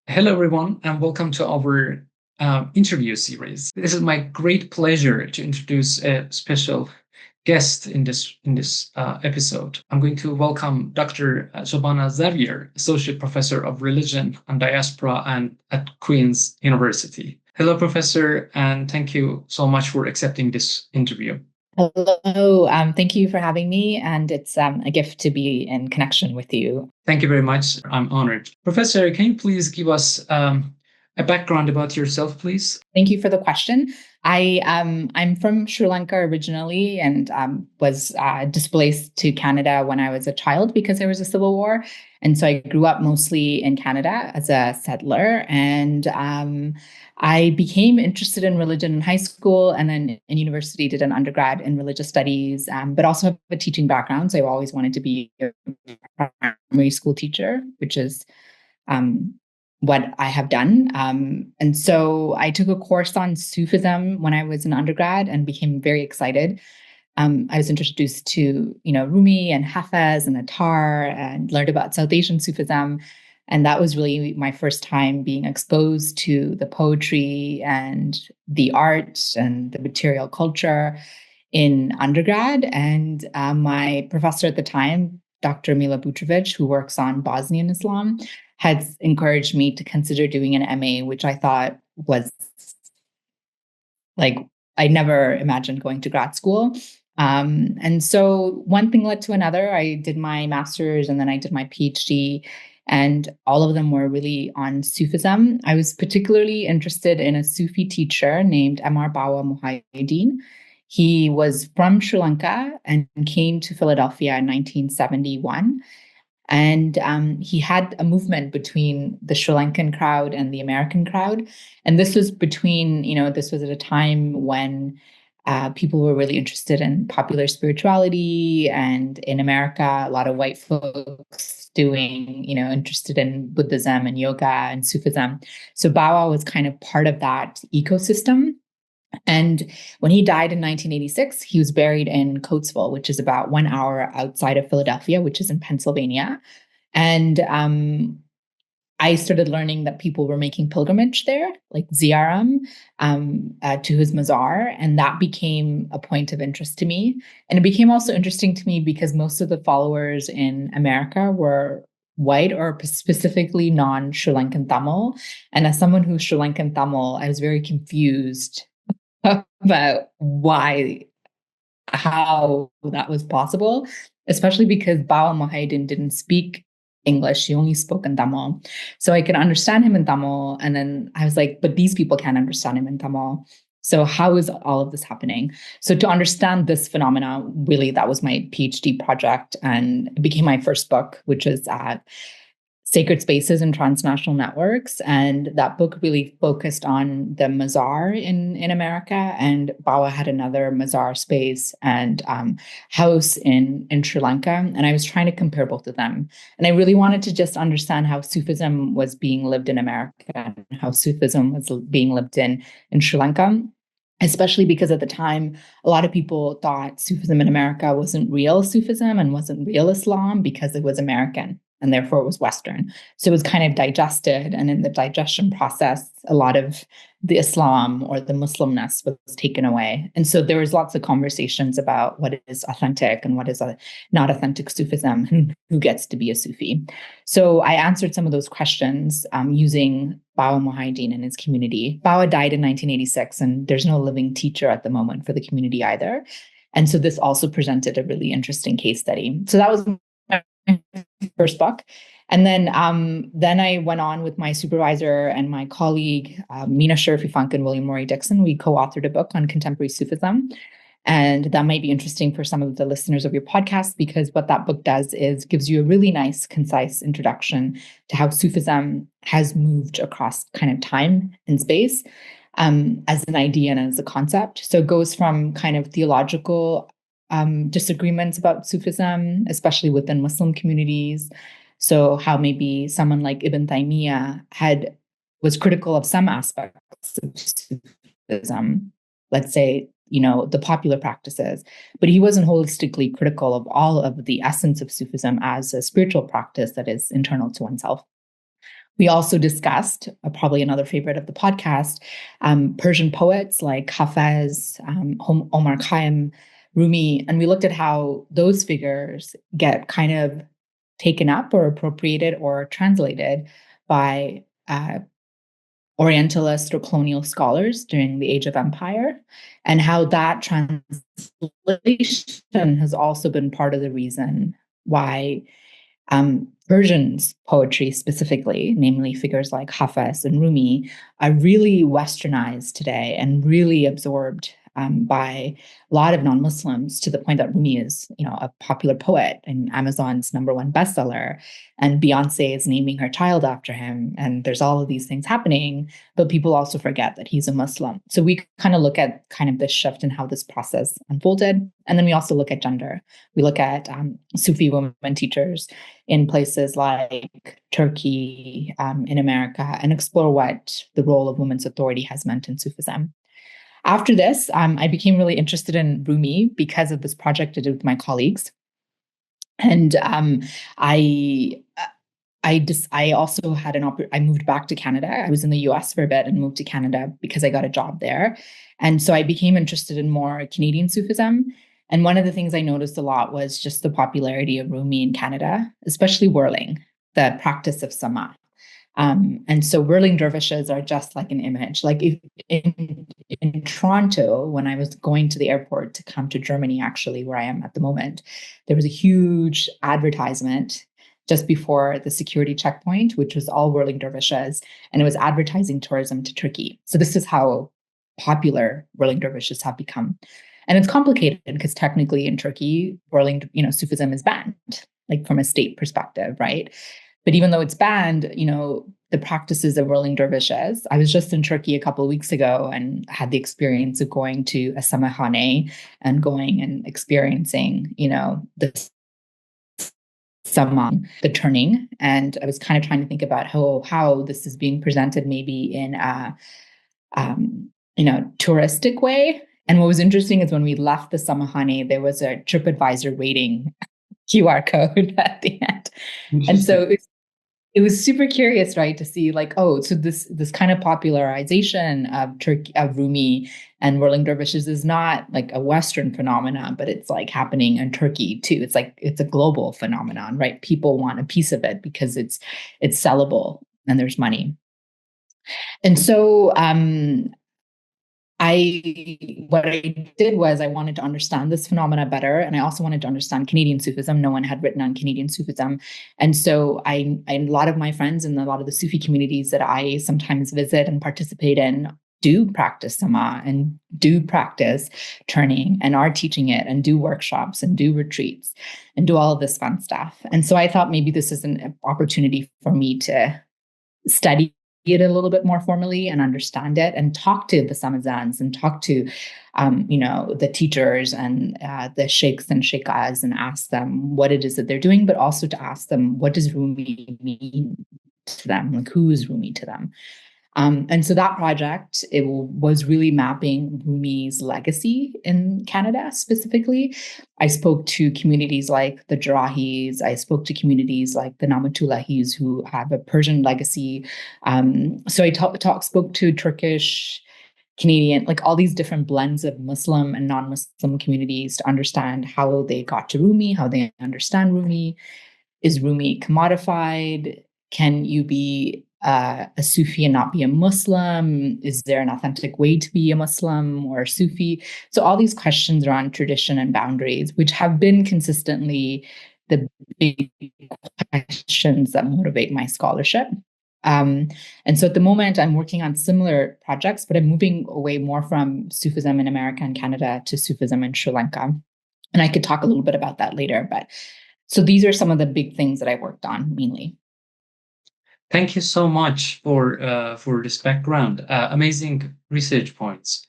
Hello, everyone, and welcome to our interview series. This is my great pleasure to introduce a special guest in this episode. I'm going to welcome Dr. Shobhana Xavier, Associate Professor of Religion and Diaspora and at Queen's University. Hello, Professor, and thank you so much for accepting this interview. Hello, thank you for having me, and it's a gift to be in connection with you. Thank you very much. I'm honored. Professor, can you please give us a background about yourself, please? Thank you for the question. I'm from Sri Lanka originally, and was displaced to Canada when I was a child because there was a civil war, and so I grew up mostly in Canada as a settler, and I became interested in religion in high school, and then in university did an undergrad in religious studies, but also have a teaching background. So I've always wanted to be a primary school teacher, which is what I have done. And so I took a course on Sufism when I was an undergrad and became very excited. I was introduced to, Rumi and Hafez and Attar and learned about South Asian Sufism. And that was really my first time being exposed to the poetry and the art and the material culture in undergrad. And my professor at the time, Dr. Mila Butrovic, who works on Bosnian Islam, had encouraged me to consider doing an MA, which I thought was like, I never imagined going to grad school. And so one thing led to another. I did my master's and then I did my PhD, and all of them were really on Sufism. I was particularly interested in a Sufi teacher named Amar Bawa Muhyiddin. He was from Sri Lanka and came to Philadelphia in 1971. And he had a movement between the Sri Lankan crowd and the American crowd. And this was this was at a time when people were really interested in popular spirituality. And in America, a lot of white folks interested in Buddhism and yoga and Sufism. So Bawa was kind of part of that ecosystem. And when he died in 1986, he was buried in Coatesville, which is about 1 hour outside of Philadelphia, which is in Pennsylvania. And I started learning that people were making pilgrimage there, like ziyaram, to his mazar. And that became a point of interest to me. And it became also interesting to me because most of the followers in America were white or specifically non-Sri Lankan Tamil. And as someone who's Sri Lankan Tamil, I was very confused about how that was possible, especially because Bawa Muhyiddin didn't speak English. He only spoke in Tamil. So I could understand him in Tamil. And then I was like, but these people can't understand him in Tamil. So how is all of this happening? So to understand this phenomena, really, that was my PhD project. And it became my first book, which is Sacred Spaces and Transnational Networks. And that book really focused on the Mazar in America. And Bawa had another Mazar space and house in Sri Lanka. And I was trying to compare both of them. And I really wanted to just understand how Sufism was being lived in America and how Sufism was being lived in Sri Lanka. Especially because at the time, a lot of people thought Sufism in America wasn't real Sufism and wasn't real Islam because it was American and therefore it was Western. So it was kind of digested. And in the digestion process, a lot of the Islam or the Muslimness was taken away. And so there was lots of conversations about what is authentic and what is not authentic Sufism and who gets to be a Sufi. So I answered some of those questions using Bawa Muhyiddin and his community. Bawa died in 1986, and there's no living teacher at the moment for the community either. And so this also presented a really interesting case study. So that was my first book. And then I went on with my supervisor and my colleague, Mina Sherifi-Funk and William Rory Dickson. We co-authored a book on contemporary Sufism. And that might be interesting for some of the listeners of your podcast, because what that book does is gives you a really nice, concise introduction to how Sufism has moved across kind of time and space as an idea and as a concept. So it goes from kind of theological disagreements about Sufism, especially within Muslim communities. So how maybe someone like Ibn Taymiyyah was critical of some aspects of Sufism, let's say, the popular practices, but he wasn't holistically critical of all of the essence of Sufism as a spiritual practice that is internal to oneself. We also discussed, probably another favorite of the podcast, Persian poets like Hafez, Omar Khayyam, Rumi, and we looked at how those figures get kind of taken up or appropriated or translated by Orientalist or colonial scholars during the Age of Empire, and how that translation has also been part of the reason why Persian's poetry specifically, namely figures like Hafez and Rumi, are really westernized today and really absorbed by a lot of non-Muslims, to the point that Rumi is, a popular poet and Amazon's #1 bestseller, and Beyonce is naming her child after him. And there's all of these things happening, but people also forget that he's a Muslim. So we kind of look at kind of this shift and how this process unfolded. And then we also look at gender. We look at Sufi women teachers in places like Turkey, in America, and explore what the role of women's authority has meant in Sufism. After this, I became really interested in Rumi because of this project I did with my colleagues. And I I also had I moved back to Canada. I was in the US for a bit and moved to Canada because I got a job there. And so I became interested in more Canadian Sufism. And one of the things I noticed a lot was just the popularity of Rumi in Canada, especially whirling, the practice of sama. And so whirling dervishes are just like an image. Like if in Toronto, when I was going to the airport to come to Germany, actually, where I am at the moment, there was a huge advertisement just before the security checkpoint, which was all whirling dervishes, and it was advertising tourism to Turkey. So this is how popular whirling dervishes have become. And it's complicated because technically in Turkey, whirling, Sufism is banned, like from a state perspective, right? But even though it's banned, the practices of whirling dervishes. I was just in Turkey a couple of weeks ago and had the experience of going to a samahane and going and experiencing, the the turning. And I was kind of trying to think about how this is being presented maybe in a, touristic way. And what was interesting is when we left the samahane, there was a TripAdvisor rating QR code at the end. And so it was super curious, right, to see like, oh, so this kind of popularization of Turkey, of Rumi and whirling dervishes is not like a Western phenomenon, but it's like happening in Turkey too. It's like it's a global phenomenon, right? People want a piece of it because it's sellable and there's money. And so what I did was I wanted to understand this phenomena better, and I also wanted to understand Canadian Sufism. No one had written on Canadian Sufism, and so a lot of my friends and a lot of the Sufi communities that I sometimes visit and participate in do practice sama and do practice turning and are teaching it and do workshops and do retreats and do all of this fun stuff. And so I thought maybe this is an opportunity for me to study it a little bit more formally and understand it and talk to the samazans and talk to the teachers and the sheikhs and sheikhas and ask them what it is that they're doing, but also to ask them, what does Rumi mean to them? Like, who is Rumi to them? And so that project, it was really mapping Rumi's legacy in Canada specifically. I spoke to communities like the Jarahis. I spoke to communities like the Namatulahis who have a Persian legacy. So I spoke to Turkish, Canadian, like all these different blends of Muslim and non-Muslim communities to understand how they got to Rumi, how they understand Rumi. Is Rumi commodified? Can you be a Sufi and not be a Muslim? Is there an authentic way to be a Muslim or a Sufi? So all these questions around tradition and boundaries, which have been consistently the big questions that motivate my scholarship. And so at the moment, I'm working on similar projects, but I'm moving away more from Sufism in America and Canada to Sufism in Sri Lanka. And I could talk a little bit about that later. But so these are some of the big things that I worked on mainly. Thank you so much for this background. Amazing research points.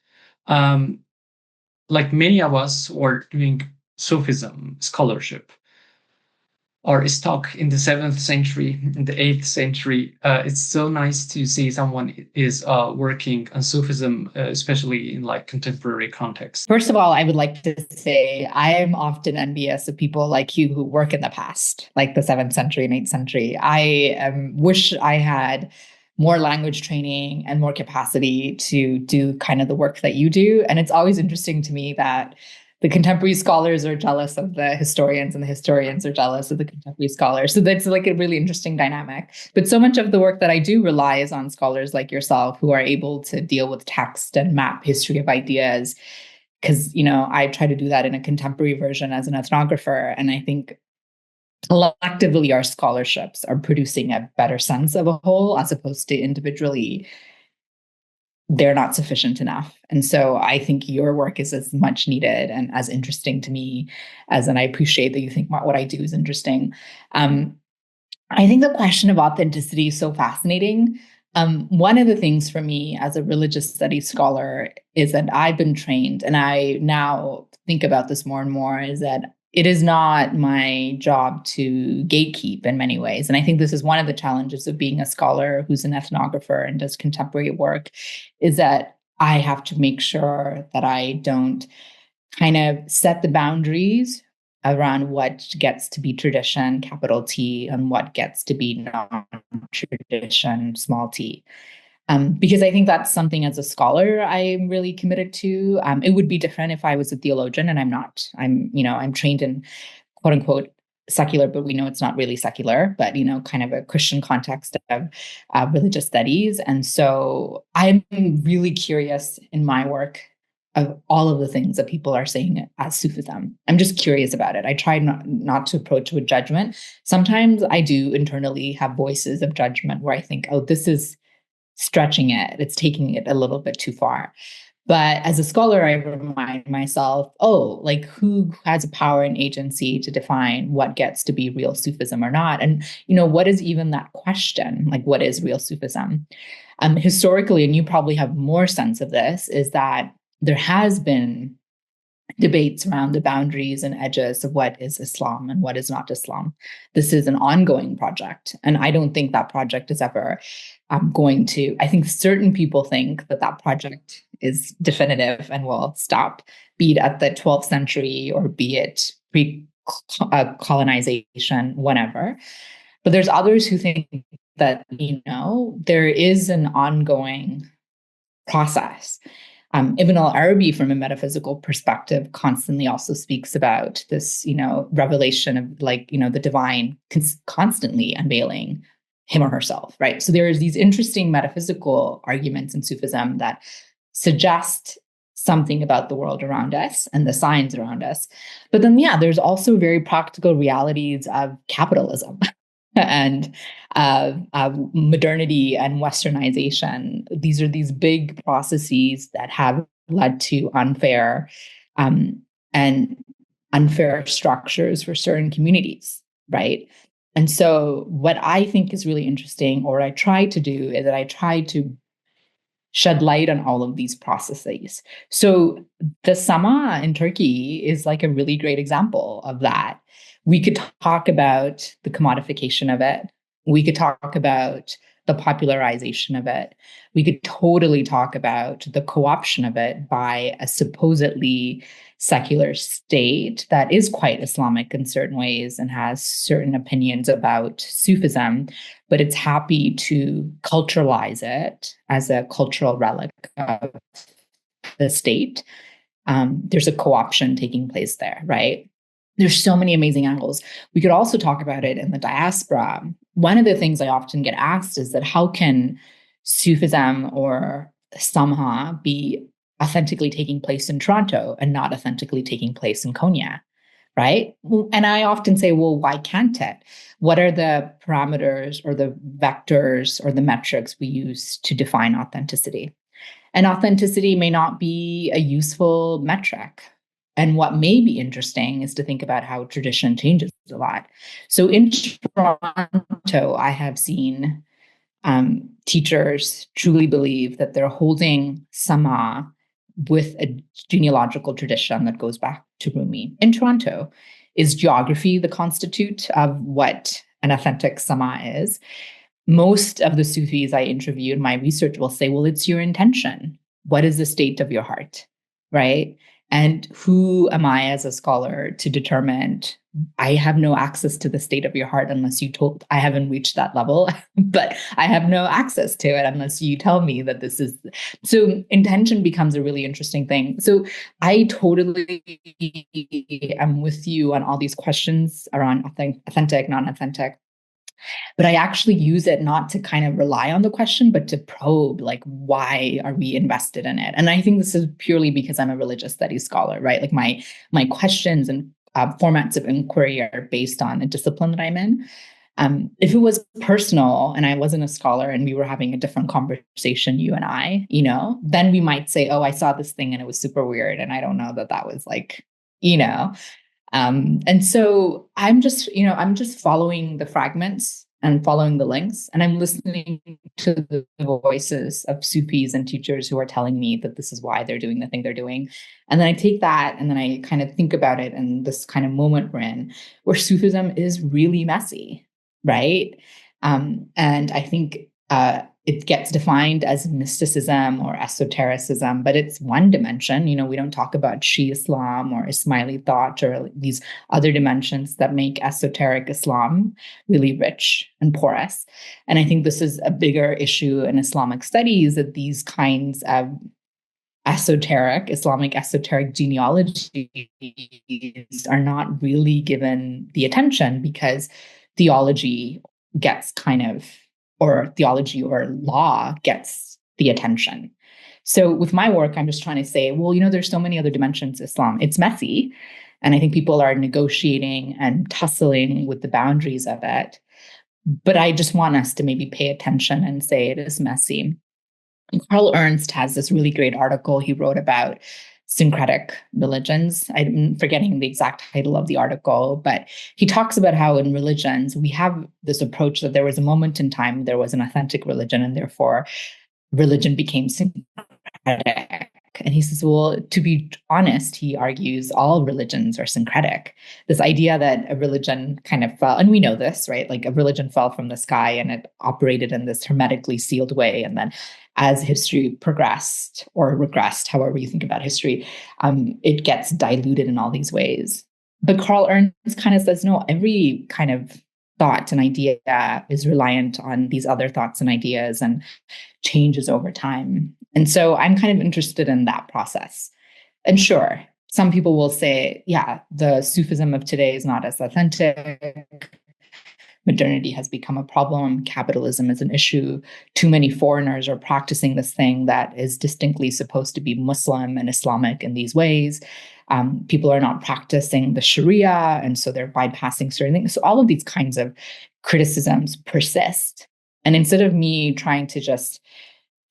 Like many of us who are doing Sufism scholarship, are stuck in the 7th century, in the 8th century. It's so nice to see someone is working on Sufism, especially in like contemporary context. First of all, I would like to say I am often envious of people like you who work in the past, like the 7th century and 8th century. I wish I had more language training and more capacity to do kind of the work that you do. And it's always interesting to me that the contemporary scholars are jealous of the historians and the historians are jealous of the contemporary scholars. So that's like a really interesting dynamic. But so much of the work that I do relies on scholars like yourself who are able to deal with text and map history of ideas. Because, I try to do that in a contemporary version as an ethnographer. And I think collectively our scholarships are producing a better sense of a whole as opposed to individually they're not sufficient enough. And so I think your work is as much needed and as interesting to me and I appreciate that you think what I do is interesting. I think the question of authenticity is so fascinating. One of the things for me as a religious studies scholar is that I've been trained, and I now think about this more and more, is that it is not my job to gatekeep in many ways. And I think this is one of the challenges of being a scholar who's an ethnographer and does contemporary work, is that I have to make sure that I don't kind of set the boundaries around what gets to be tradition, capital T, and what gets to be non-tradition, small t. Because I think that's something as a scholar I'm really committed to. It would be different if I was a theologian, and I'm not. I'm trained in quote unquote secular, but we know it's not really secular, but kind of a Christian context of religious studies. And so I'm really curious in my work of all of the things that people are saying as Sufism. I'm just curious about it. I try not to approach with judgment. Sometimes I do internally have voices of judgment where I think, oh, this is stretching it. It's taking it a little bit too far. But as a scholar, I remind myself, like who has a power and agency to define what gets to be real Sufism or not? And, what is even that question? Like, what is real Sufism? Historically, and you probably have more sense of this, is that there has been debates around the boundaries and edges of what is Islam and what is not Islam. This is an ongoing project. And I don't think that project is ever I think certain people think that project is definitive and will stop, be it at the 12th century or be it pre-colonization, whatever. But there's others who think that, there is an ongoing process. Ibn al-Arabi, from a metaphysical perspective, constantly also speaks about this, revelation of the divine constantly unveiling him or herself, right? So there's these interesting metaphysical arguments in Sufism that suggest something about the world around us and the signs around us. But then, there's also very practical realities of capitalism and modernity and westernization. These are these big processes that have led to unfair structures for certain communities, right? And so what I think is really interesting, or I try to do, is that I try to shed light on all of these processes. So the Sama in Turkey is like a really great example of that. We could talk about the commodification of it. We could talk about the popularization of it. We could totally talk about the co-option of it by a supposedly secular state that is quite Islamic in certain ways and has certain opinions about Sufism, but it's happy to culturalize it as a cultural relic of the state. There's a co-option taking place there, right? There's so many amazing angles. We could also talk about it in the diaspora. One of the things I often get asked is that how can Sufism or Samha be authentically taking place in Toronto and not authentically taking place in Konya, right? And I often say, well, why can't it? What are the parameters or the vectors or the metrics we use to define authenticity? And authenticity may not be a useful metric. And what may be interesting is to think about how tradition changes a lot. So in Toronto, I have seen teachers truly believe that they're holding Sama with a genealogical tradition that goes back to Rumi in Toronto. is geography the constitute of what an authentic sama is? Most of the Sufis I interviewed, my research will say, well, it's your intention. What is the state of your heart, right? And who am I as a scholar to determine? I have no access to the state of your heart unless you told. I haven't reached that level, but I have no access to it unless you tell me that this is. So intention becomes a really interesting thing. So I totally am with you on all these questions around authentic, non-authentic. But I actually use it not to kind of rely on the question, but to probe, like, why are we invested in it? And I think this is purely because I'm a religious studies scholar, right? Like my questions and formats of inquiry are based on a discipline that I'm in. If it was personal and I wasn't a scholar and we were having a different conversation, you and I, then we might say, oh, I saw this thing and it was super weird. And I don't know that was like, and so I'm just following the fragments and following the links, and I'm listening to the voices of Sufis and teachers who are telling me that this is why they're doing the thing they're doing. And then I take that and then I kind of think about it in this kind of moment we're in, where Sufism is really messy, right? And I think it gets defined as mysticism or esotericism, but it's one dimension. We don't talk about Shi Islam or Ismaili thought or these other dimensions that make esoteric Islam really rich and porous. And I think this is a bigger issue in Islamic studies, that these kinds of Islamic esoteric genealogies are not really given the attention because theology gets or theology or law gets the attention. So with my work, I'm just trying to say, well, there's so many other dimensions to Islam. It's messy. And I think people are negotiating and tussling with the boundaries of it. But I just want us to maybe pay attention and say it is messy. And Carl Ernst has this really great article he wrote about syncretic religions. I'm forgetting the exact title of the article, but he talks about how in religions, we have this approach that there was a moment in time, there was an authentic religion, and therefore religion became syncretic. And he says, well, to be honest, he argues all religions are syncretic. This idea that a religion kind of fell, and we know this, right? Like a religion fell from the sky and it operated in this hermetically sealed way. And then as history progressed or regressed, however you think about history, it gets diluted in all these ways. But Carl Ernst kind of says, no, every kind of thought and idea is reliant on these other thoughts and ideas and changes over time. And so I'm kind of interested in that process. And sure, some people will say, yeah, the Sufism of today is not as authentic. Modernity has become a problem. Capitalism is an issue. Too many foreigners are practicing this thing that is distinctly supposed to be Muslim and Islamic in these ways. People are not practicing the Sharia, and so they're bypassing certain things. So all of these kinds of criticisms persist. And instead of me trying to just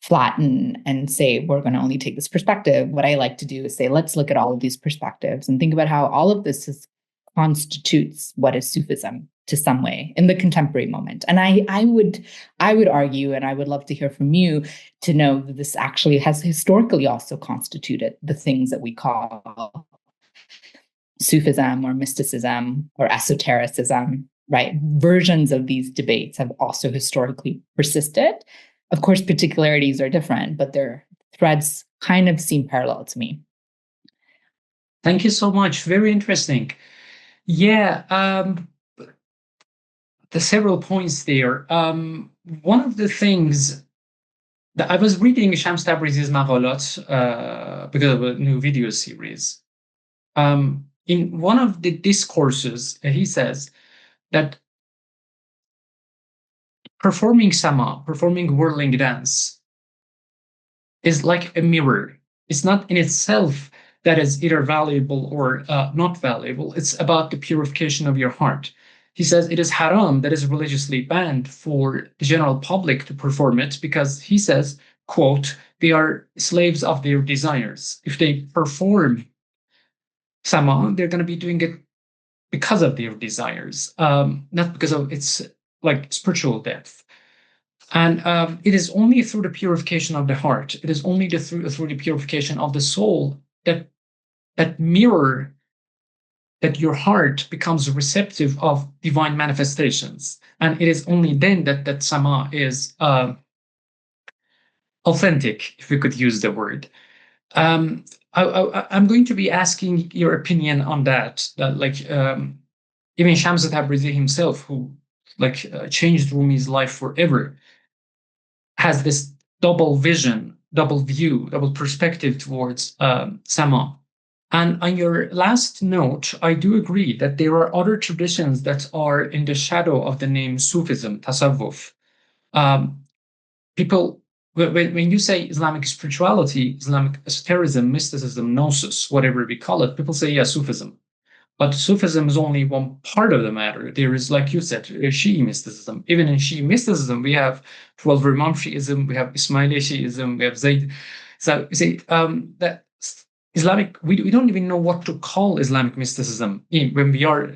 flatten and say, we're going to only take this perspective, what I like to do is say, let's look at all of these perspectives and think about how all of this constitutes what is Sufism to some way in the contemporary moment. And I would argue, and I would love to hear from you, to know that this actually has historically also constituted the things that we call Sufism or mysticism or esotericism, right? Versions of these debates have also historically persisted. Of course, particularities are different, but their threads kind of seem parallel to me. Thank you so much. Very interesting. Yeah, the several points there. One of the things that I was reading Shams Tabrizi's Maqalat because of a new video series. In one of the discourses, he says that performing sama, performing whirling dance, is like a mirror. It's not in itself that is either valuable or not valuable. It's about the purification of your heart. He says it is haram, that is religiously banned for the general public to perform it because he says, quote, they are slaves of their desires. If they perform sama, they're going to be doing it because of their desires, not because of its like spiritual depth. And it is only through the purification of the heart, it is only through the purification of the soul that mirror that your heart becomes receptive of divine manifestations, and it is only then that sama is authentic, if we could use the word. Um, I'm going to be asking your opinion on that. That like even Shamsat Tabrizi himself, who changed Rumi's life forever, has this double vision, double view, double perspective towards Sama. And on your last note, I do agree that there are other traditions that are in the shadow of the name Sufism, Tasawwuf. Um, People, when you say Islamic spirituality, Islamic esotericism, mysticism, gnosis, whatever we call it, people say, yeah, Sufism. But Sufism is only one part of the matter. There is, like you said, Shi'i mysticism. Even in Shi'i mysticism, we have 12 Imam Shi'ism, we have Ismaili Shi'ism, we have Zayd. So you see, that Islamic, we don't even know what to call Islamic mysticism when we are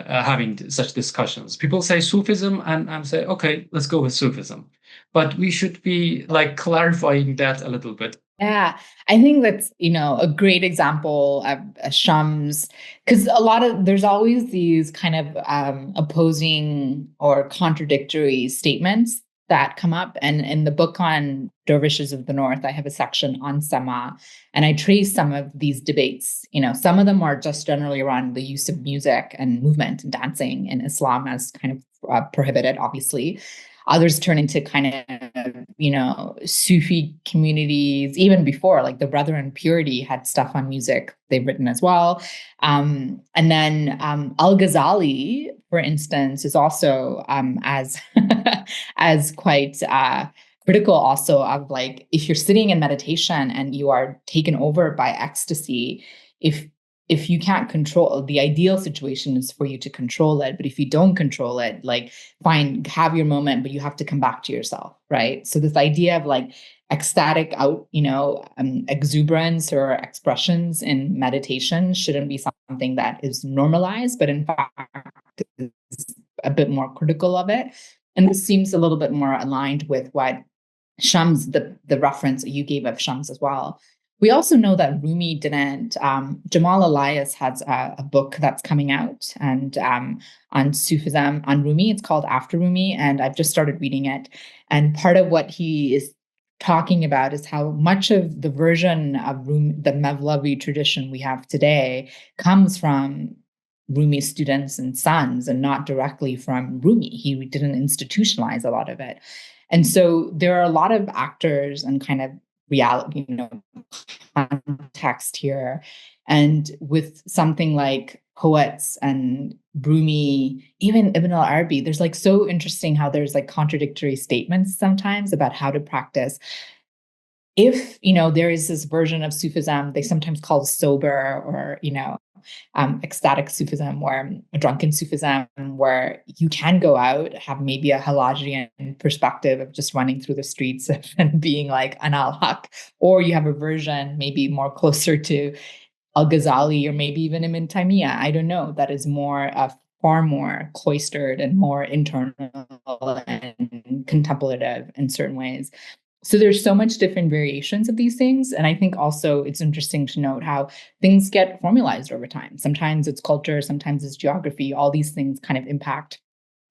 having such discussions. People say Sufism, and I'm saying, okay, let's go with Sufism. But we should be like clarifying that a little bit. Yeah, I think that's, a great example of Shams, because there's always these kind of opposing or contradictory statements that come up. And in the book on Dervishes of the North, I have a section on Sama, and I trace some of these debates. Some of them are just generally around the use of music and movement and dancing in Islam as kind of prohibited, obviously. Others turn into kind of, Sufi communities, even before, like the Brethren Purity had stuff on music they've written as well. And then Al-Ghazali, for instance, is also as as quite critical also of like, if you're sitting in meditation and you are taken over by ecstasy, if you can't control, the ideal situation is for you to control it. But if you don't control it, like, fine, have your moment, but you have to come back to yourself, right? So this idea of like ecstatic exuberance or expressions in meditation shouldn't be something that is normalized, but in fact is a bit more critical of it. And this seems a little bit more aligned with what Shams, the reference you gave of Shams as well. We also know that Rumi didn't. Jamal Elias has a book that's coming out and on Sufism on Rumi. It's called After Rumi, and I've just started reading it. And part of what he is talking about is how much of the version of Rumi, the Mevlevi tradition we have today, comes from Rumi's students and sons, and not directly from Rumi. He didn't institutionalize a lot of it. And so there are a lot of actors and kind of reality, context here. And with something like poets and Rumi, even Ibn al-Arabi, there's like so interesting how there's like contradictory statements sometimes about how to practice. If, there is this version of Sufism, they sometimes call sober or, ecstatic Sufism, or a drunken Sufism, where you can go out, have maybe a Halajian perspective of just running through the streets and being like an al-Haq, or you have a version maybe more closer to Al-Ghazali or maybe even Ibn Taymiyyah, I don't know, that is far more cloistered and more internal and contemplative in certain ways. So there's so much different variations of these things. And I think also it's interesting to note how things get formalized over time. Sometimes it's culture, sometimes it's geography. All these things kind of impact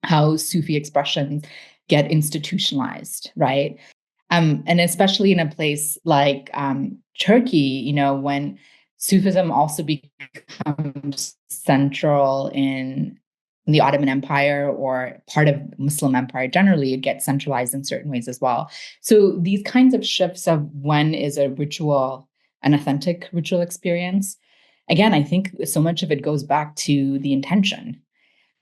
how Sufi expressions get institutionalized, right? And especially in a place like Turkey, when Sufism also becomes central in the Ottoman Empire or part of Muslim empire generally, it gets centralized in certain ways as well. So these kinds of shifts of when is a ritual an authentic ritual experience, again, I think so much of it goes back to the intention,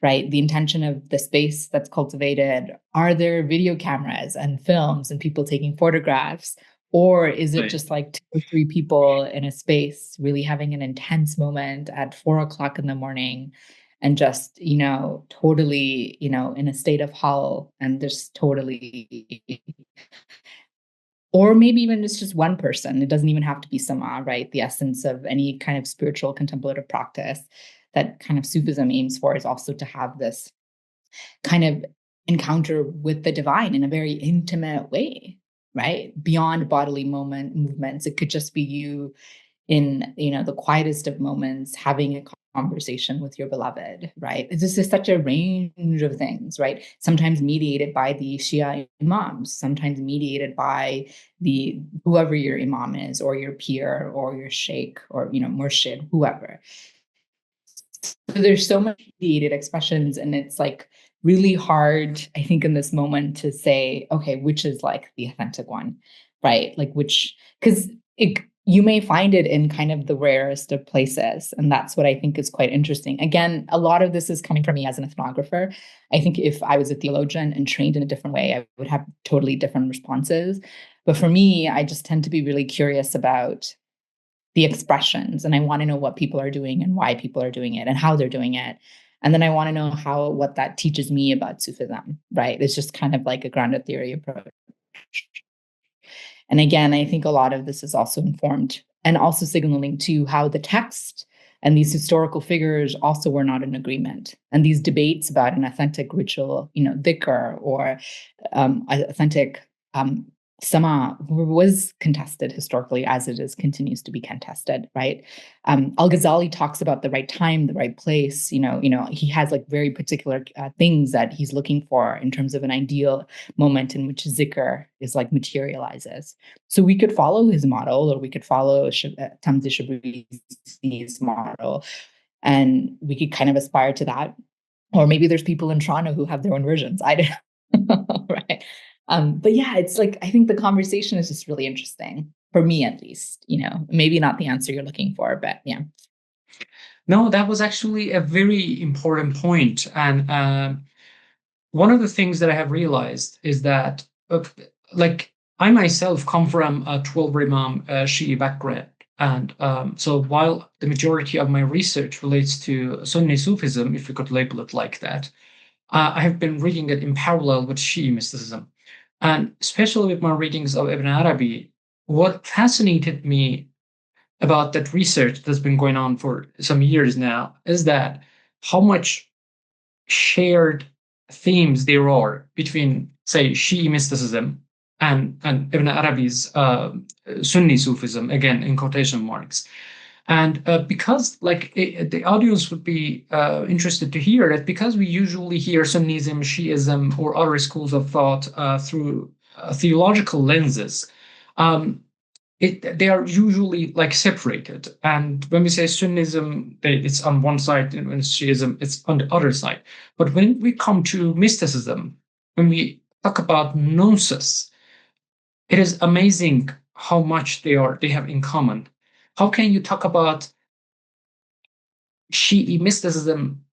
right? The intention of the space that's cultivated. Are there video cameras and films and people taking photographs? Or is it just like 2 or 3 people in a space really having an intense moment at 4 o'clock in the morning and just, totally, in a state of hull and just totally, or maybe even it's just one person. It doesn't even have to be sama, right? The essence of any kind of spiritual contemplative practice that kind of Sufism aims for is also to have this kind of encounter with the divine in a very intimate way, right? Beyond bodily movements. It could just be you in, the quietest of moments, having a conversation with your beloved, right? This is such a range of things, right? Sometimes mediated by the Shia imams, sometimes mediated by the whoever your imam is, or your peer, or your sheikh, or murshid, whoever. So there's so much mediated expressions, and it's like really hard, I think, in this moment to say, okay, which is like the authentic one, right? Like which, because you may find it in kind of the rarest of places. And that's what I think is quite interesting. Again, a lot of this is coming from me as an ethnographer. I think if I was a theologian and trained in a different way, I would have totally different responses. But for me, I just tend to be really curious about the expressions, and I want to know what people are doing and why people are doing it and how they're doing it. And then I want to know what that teaches me about Sufism, right? It's just kind of like a grounded theory approach. And again, I think a lot of this is also informed and also signaling to how the text and these historical figures also were not in agreement. And these debates about an authentic ritual, dhikr, or authentic sama was contested historically, as it continues to be contested, right? Al-Ghazali talks about the right time, the right place. He has like very particular things that he's looking for in terms of an ideal moment in which zikr is like materializes. So we could follow his model, or we could follow Tamzi Shabri's model, and we could kind of aspire to that. Or maybe there's people in Toronto who have their own versions. I don't know, right? But yeah, it's like, I think the conversation is just really interesting, for me at least. Maybe not the answer you're looking for, but yeah. No, that was actually a very important point. And one of the things that I have realized is that, like, I myself come from a 12 Imam Shi'i background. And so while the majority of my research relates to Sunni Sufism, if you could label it like that, I have been reading it in parallel with Shi'i mysticism. And especially with my readings of Ibn Arabi, what fascinated me about that research that's been going on for some years now is that how much shared themes there are between, say, Shi'i mysticism and Ibn Arabi's Sunni Sufism, again, in quotation marks. And because, like, the audience would be interested to hear that, because we usually hear Sunnism, Shiism, or other schools of thought through theological lenses, they are usually like separated. And when we say Sunnism, it's on one side, and when it's Shiism, it's on the other side. But when we come to mysticism, when we talk about gnosis, it is amazing how much they have in common. How can you talk about Shi'i mysticism,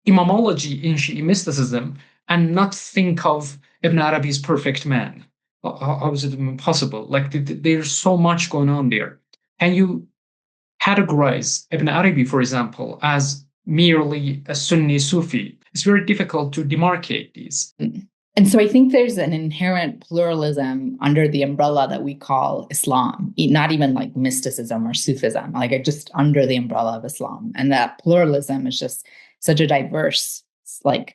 imamology in Shi'i mysticism, and not think of Ibn Arabi's perfect man? How is it even possible? Like, there's so much going on there. Can you categorize Ibn Arabi, for example, as merely a Sunni Sufi? It's very difficult to demarcate these. And so I think there's an inherent pluralism under the umbrella that we call Islam, not even like mysticism or Sufism, like just under the umbrella of Islam. And that pluralism is just such a diverse, like,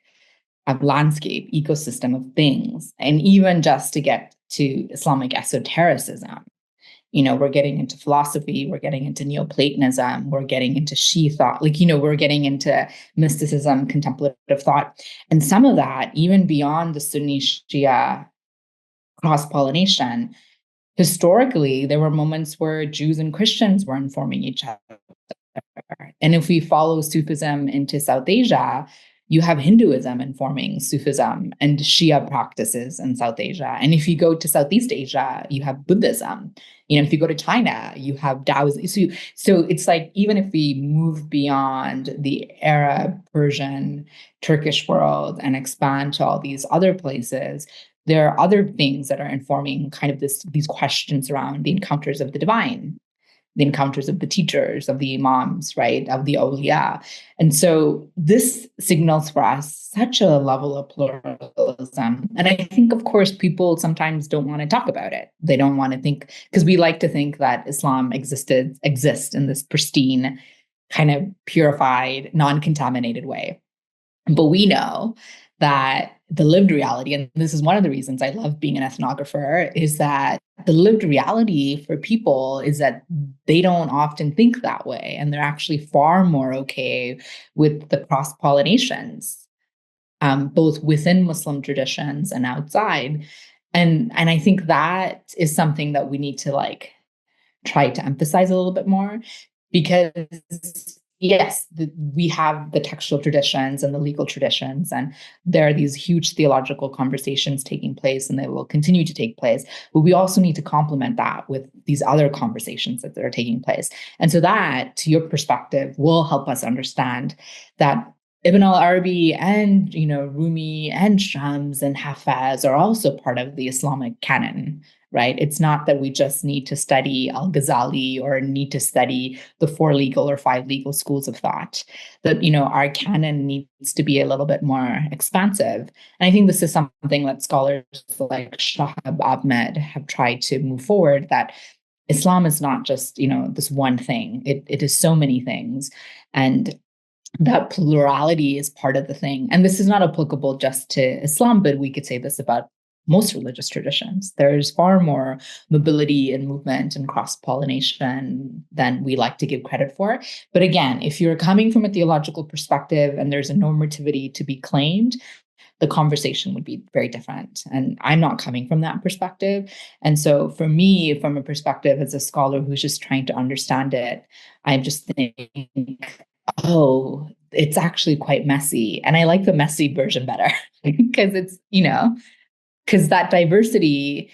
a landscape, ecosystem of things. And even just to get to Islamic esotericism, we're getting into philosophy, we're getting into Neoplatonism, we're getting into Shi thought, we're getting into mysticism, contemplative thought. And some of that, even beyond the Sunni Shia cross-pollination, historically, there were moments where Jews and Christians were informing each other. And if we follow Sufism into South Asia, you have Hinduism informing Sufism and Shia practices in South Asia. And if you go to Southeast Asia, you have Buddhism. If you go to China, you have Taoism. So it's like, even if we move beyond the Arab, Persian, Turkish world and expand to all these other places, there are other things that are informing kind of these questions around the encounters of the divine, the encounters of the teachers, of the imams, right, of the awliya. And so this signals for us such a level of pluralism. And I think, of course, people sometimes don't want to talk about it. They don't want to think, because we like to think that Islam exists in this pristine, kind of purified, non-contaminated way. But we know that the lived reality, and this is one of the reasons I love being an ethnographer, is that the lived reality for people is that they don't often think that way. And they're actually far more okay with the cross pollinations, both within Muslim traditions and outside. And I think that is something that we need to like try to emphasize a little bit more, because yes, we have the textual traditions and the legal traditions, and there are these huge theological conversations taking place, and they will continue to take place. But we also need to complement that with these other conversations that are taking place. And so that, to your perspective, will help us understand that Ibn al-Arabi and, Rumi and Shams and Hafez are also part of the Islamic canon, right? It's not that we just need to study al-Ghazali or need to study the 4 legal or 5 legal schools of thought. That, our canon needs to be a little bit more expansive. And I think this is something that scholars like Shahab Ahmed have tried to move forward, that Islam is not just, this one thing. It is so many things. And that plurality is part of the thing. And this is not applicable just to Islam, but we could say this about most religious traditions. There's far more mobility and movement and cross-pollination than we like to give credit for. But again, if you're coming from a theological perspective and there's a normativity to be claimed, the conversation would be very different. And I'm not coming from that perspective. And so for me, from a perspective as a scholar who's just trying to understand it, I just think, oh, it's actually quite messy. And I like the messy version better because it's, because that diversity,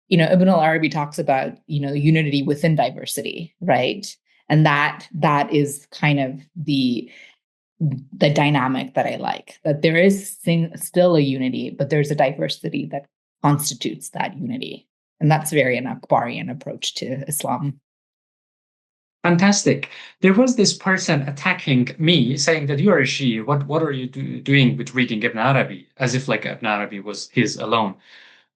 Ibn al-Arabi talks about, unity within diversity, right? And that is kind of the dynamic that I like, that there is still a unity, but there's a diversity that constitutes that unity. And that's very an Akbarian approach to Islam. Fantastic. There was this person attacking me, saying that you are a Shia. What are you doing with reading Ibn Arabi? As if like Ibn Arabi was his alone.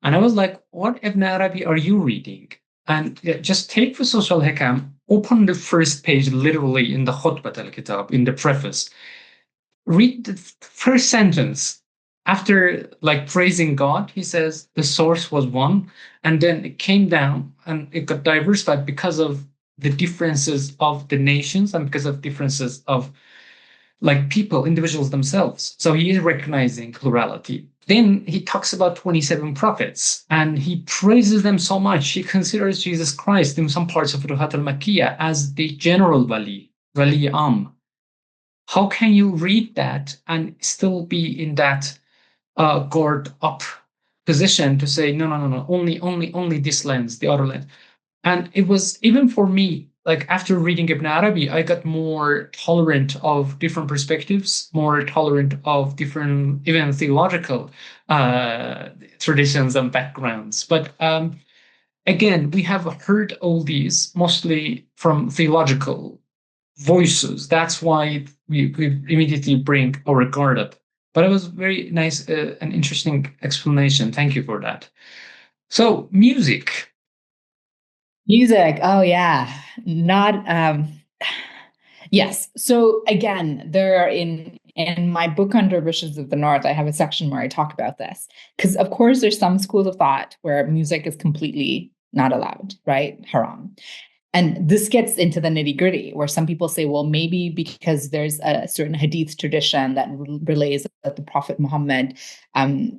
And I was like, what Ibn Arabi are you reading? And just take for Social Hikam, open the first page literally in the Khutbat al-Kitab, in the preface. Read the first sentence. After like praising God, he says the source was one, and then it came down and it got diversified because of the differences of the nations and because of differences of like people, individuals themselves. So he is recognizing plurality. Then he talks about 27 prophets and he praises them so much. He considers Jesus Christ in some parts of Ruhat al-Makkiyah as the general Wali How can you read that and still be in that guard up position to say, no, only this lens, the other lens? And it was even for me, like after reading Ibn Arabi, I got more tolerant of different perspectives, more tolerant of different, even theological traditions and backgrounds. But again, we have heard all these mostly from theological voices. That's why we immediately bring our guard up. But it was very nice, an interesting explanation. Thank you for that. So, music. Music. Oh yeah. Not yes. So again, there are in my book on Dervishes of the North, I have a section where I talk about this. Because of course there's some schools of thought where music is completely not allowed, right? Haram. And this gets into the nitty gritty, where some people say, well, maybe because there's a certain hadith tradition that relays that the Prophet Muhammad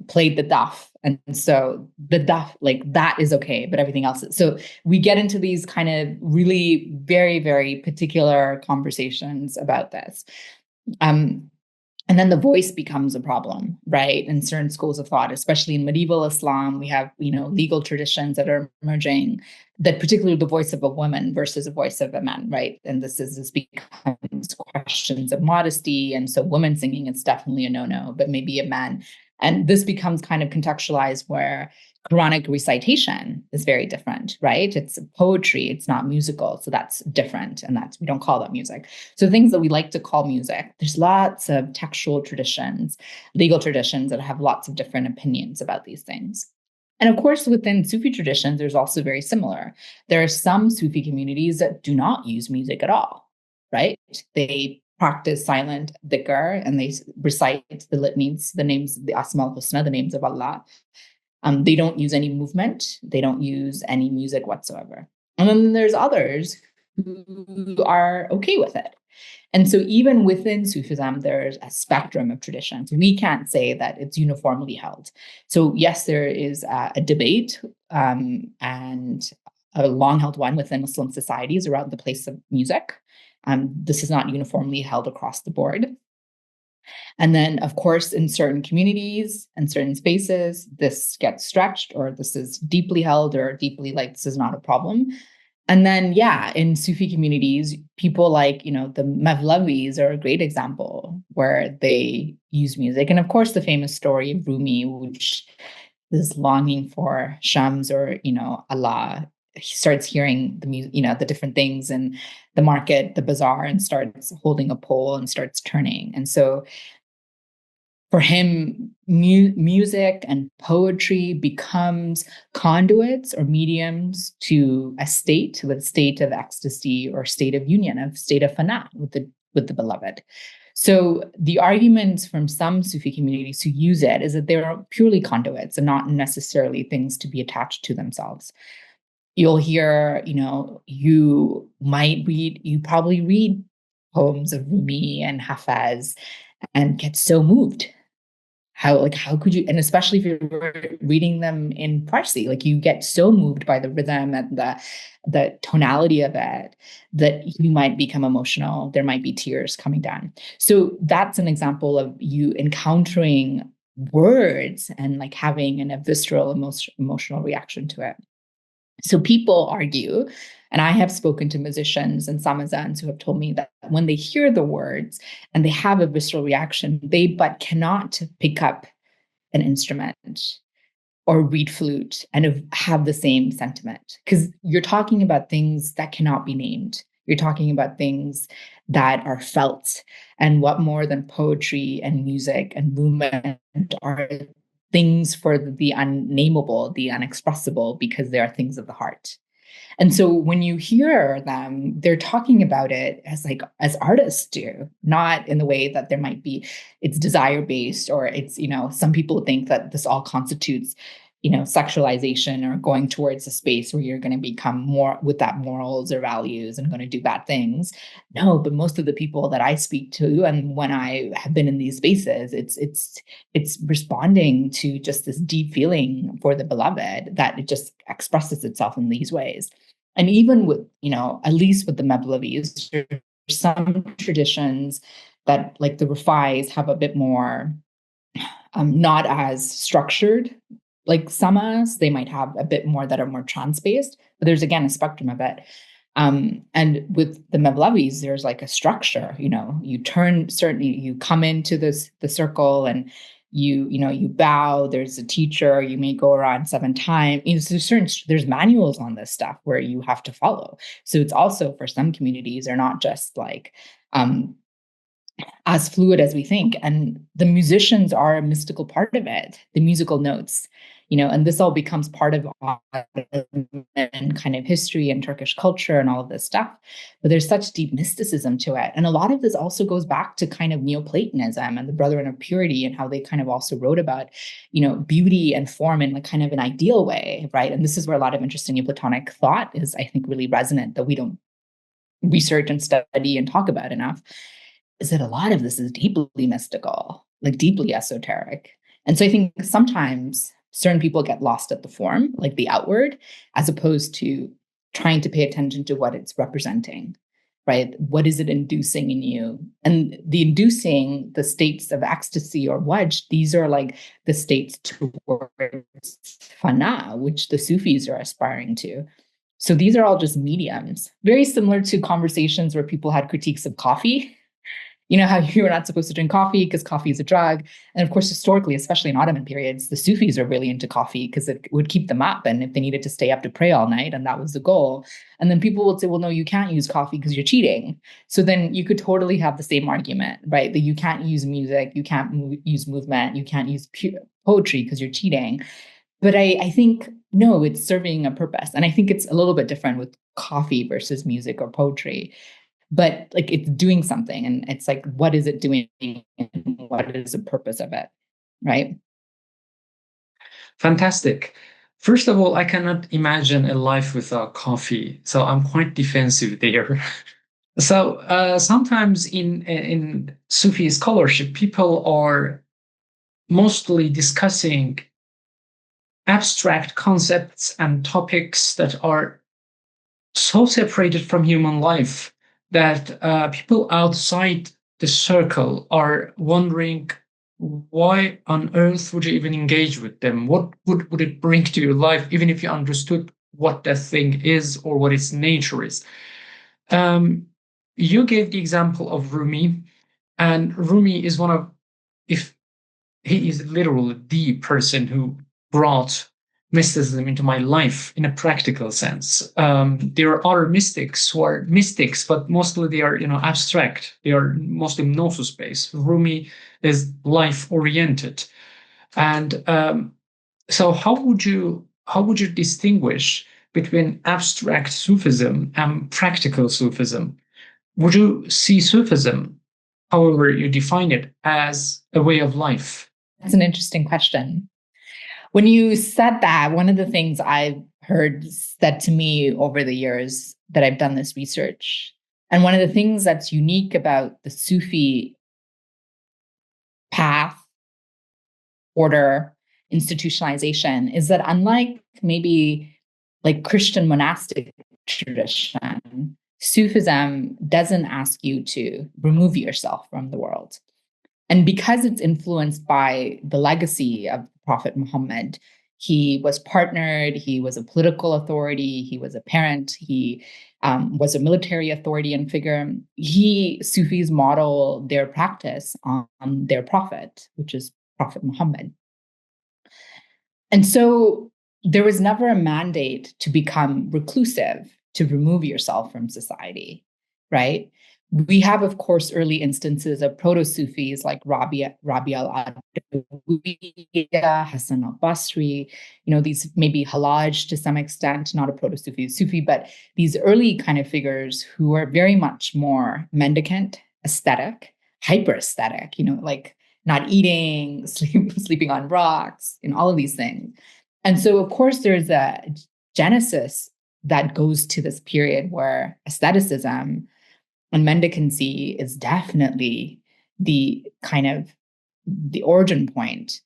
played the daf. And so the daf, like that is okay, but everything else is. So we get into these kind of really very, very particular conversations about this. And then the voice becomes a problem, right? In certain schools of thought, especially in medieval Islam, we have, legal traditions that are emerging, that particularly the voice of a woman versus a voice of a man, right? And this becomes questions of modesty. And so women singing, it's definitely a no-no, but maybe a man. And this becomes kind of contextualized where Quranic recitation is very different, right? It's poetry, it's not musical. So that's different. And we don't call that music. So things that we like to call music, there's lots of textual traditions, legal traditions that have lots of different opinions about these things. And of course, within Sufi traditions, there's also very similar. There are some Sufi communities that do not use music at all, right? They practice silent dhikr and they recite the litanies, the names, the Asma al-Husna, the names of Allah. They don't use any movement. They don't use any music whatsoever. And then there's others who are okay with it. And so even within Sufism, there's a spectrum of traditions. We can't say that it's uniformly held. So yes, there is a debate and a long-held one within Muslim societies around the place of music. This is not uniformly held across the board. And then, of course, in certain communities and certain spaces, this gets stretched, or this is deeply held, or deeply like this is not a problem. And then, yeah, in Sufi communities, people like, the Mevlevis are a great example where they use music. And of course, the famous story of Rumi, which is longing for Shams or, Allah. He starts hearing the music, the different things in the market, the bazaar, and starts holding a pole and starts turning. And so for him, music and poetry becomes conduits or mediums to a state of ecstasy or state of union, of state of fana with the beloved. So the arguments from some Sufi communities who use it is that they're purely conduits and not necessarily things to be attached to themselves. You'll hear, you probably read poems of Rumi and Hafez and get so moved. How could you, and especially if you're reading them in Farsi, like you get so moved by the rhythm and the tonality of it that you might become emotional. There might be tears coming down. So that's an example of you encountering words and like having a visceral emotional reaction to it. So people argue, and I have spoken to musicians and samazans who have told me that when they hear the words and they have a visceral reaction, they but cannot pick up an instrument or read flute and have the same sentiment. Because you're talking about things that cannot be named. You're talking about things that are felt. And what more than poetry and music and movement are things for the unnameable, the unexpressible, because they are things of the heart. And so when you hear them, they're talking about it as artists do, not in the way that there might be, it's desire based, or it's, some people think that this all constitutes, sexualization or going towards a space where you're going to become more with that morals or values and going to do bad things. No, but most of the people that I speak to, and when I have been in these spaces, it's responding to just this deep feeling for the beloved that it just expresses itself in these ways. And even with, at least with the Mevlevis, there's some traditions that, like the Rufais, have a bit more not as structured like samas. They might have a bit more that are more trance-based, but there's again a spectrum of it. And with the Mevlevis, there's like a structure. You turn, certainly you come into the circle and you bow. There's a teacher. You may go around 7 times. There's manuals on this stuff where you have to follow. So it's also, for some communities, are not just like as fluid as we think. And the musicians are a mystical part of it, the musical notes, and this all becomes part of and kind of history and Turkish culture and all of this stuff. But there's such deep mysticism to it. And a lot of this also goes back to kind of Neoplatonism and the Brotherhood of Purity, and how they kind of also wrote about, beauty and form in like kind of an ideal way, right? And this is where a lot of interesting Neoplatonic thought is, I think, really resonant, that we don't research and study and talk about enough, is that a lot of this is deeply mystical, like deeply esoteric. And so I think sometimes certain people get lost at the form, like the outward, as opposed to trying to pay attention to what it's representing, right? What is it inducing in you? And the inducing, the states of ecstasy or wajj, these are like the states towards fana, which the Sufis are aspiring to. So these are all just mediums, very similar to conversations where people had critiques of coffee. How you were not supposed to drink coffee because coffee is a drug. And of course, historically, especially in Ottoman periods, the Sufis are really into coffee because it would keep them up. And if they needed to stay up to pray all night, and that was the goal. And then people would say, well, no, you can't use coffee because you're cheating. So then you could totally have the same argument, right? That you can't use music, you can't use movement, you can't use poetry because you're cheating. But I think, no, it's serving a purpose. And I think it's a little bit different with coffee versus music or poetry. But like it's doing something, and it's like, what is it doing? And what is the purpose of it? Right. Fantastic. First of all, I cannot imagine a life without coffee, so I'm quite defensive there. So sometimes in Sufi scholarship, people are mostly discussing abstract concepts and topics that are so separated from human life that people outside the circle are wondering, why on earth would you even engage with them? What would it bring to your life, even if you understood what that thing is or what its nature is? Um, you gave the example of Rumi, and Rumi is one of, if he is literally the person who brought mysticism into my life in a practical sense. There are other mystics who are mystics, but mostly they are, abstract. They are mostly gnosis based. Rumi is life oriented, and so how would you distinguish between abstract Sufism and practical Sufism? Would you see Sufism, however you define it, as a way of life? That's an interesting question. When you said that, one of the things I've heard said to me over the years that I've done this research, and one of the things that's unique about the Sufi path, order, institutionalization, is that unlike maybe like Christian monastic tradition, Sufism doesn't ask you to remove yourself from the world. And because it's influenced by the legacy of Prophet Muhammad, he was partnered, he was a political authority, he was a parent, he was a military authority and figure. Sufis model their practice on their prophet, which is Prophet Muhammad. And so there was never a mandate to become reclusive, to remove yourself from society, right? We have, of course, early instances of proto-Sufis like Rabi al-Adawiya, Hassan al-Basri, these maybe Halaj to some extent, not a proto-Sufi, but these early kind of figures who are very much more mendicant, aesthetic, hyper aesthetic, like not eating, sleeping on rocks, and all of these things. And so, of course, there's a genesis that goes to this period where aestheticism and mendicancy is definitely the kind of the origin point.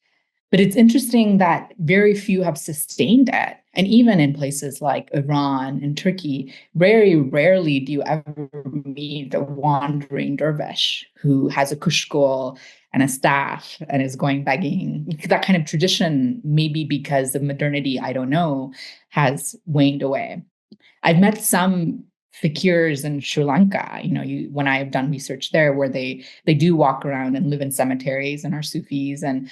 But it's interesting that very few have sustained it. And even in places like Iran and Turkey, very rarely do you ever meet a wandering dervish who has a kushkol and a staff and is going begging. That kind of tradition, maybe because of modernity, I don't know, has waned away. I've met some fakirs in Sri Lanka, when I've done research there, where they do walk around and live in cemeteries and are Sufis and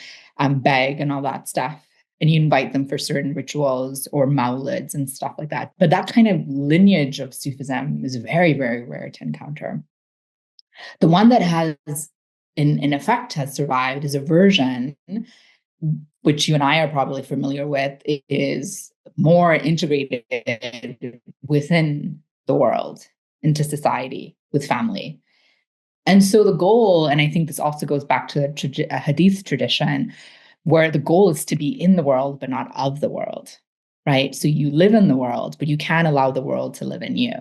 beg and all that stuff. And you invite them for certain rituals or maulids and stuff like that. But that kind of lineage of Sufism is very, very rare to encounter. The one that has, in effect, has survived is a version, which you and I are probably familiar with, is more integrated within the world, into society, with family. And so the goal, and I think this also goes back to a hadith tradition, where the goal is to be in the world, but not of the world, right? So you live in the world, but you can't allow the world to live in you.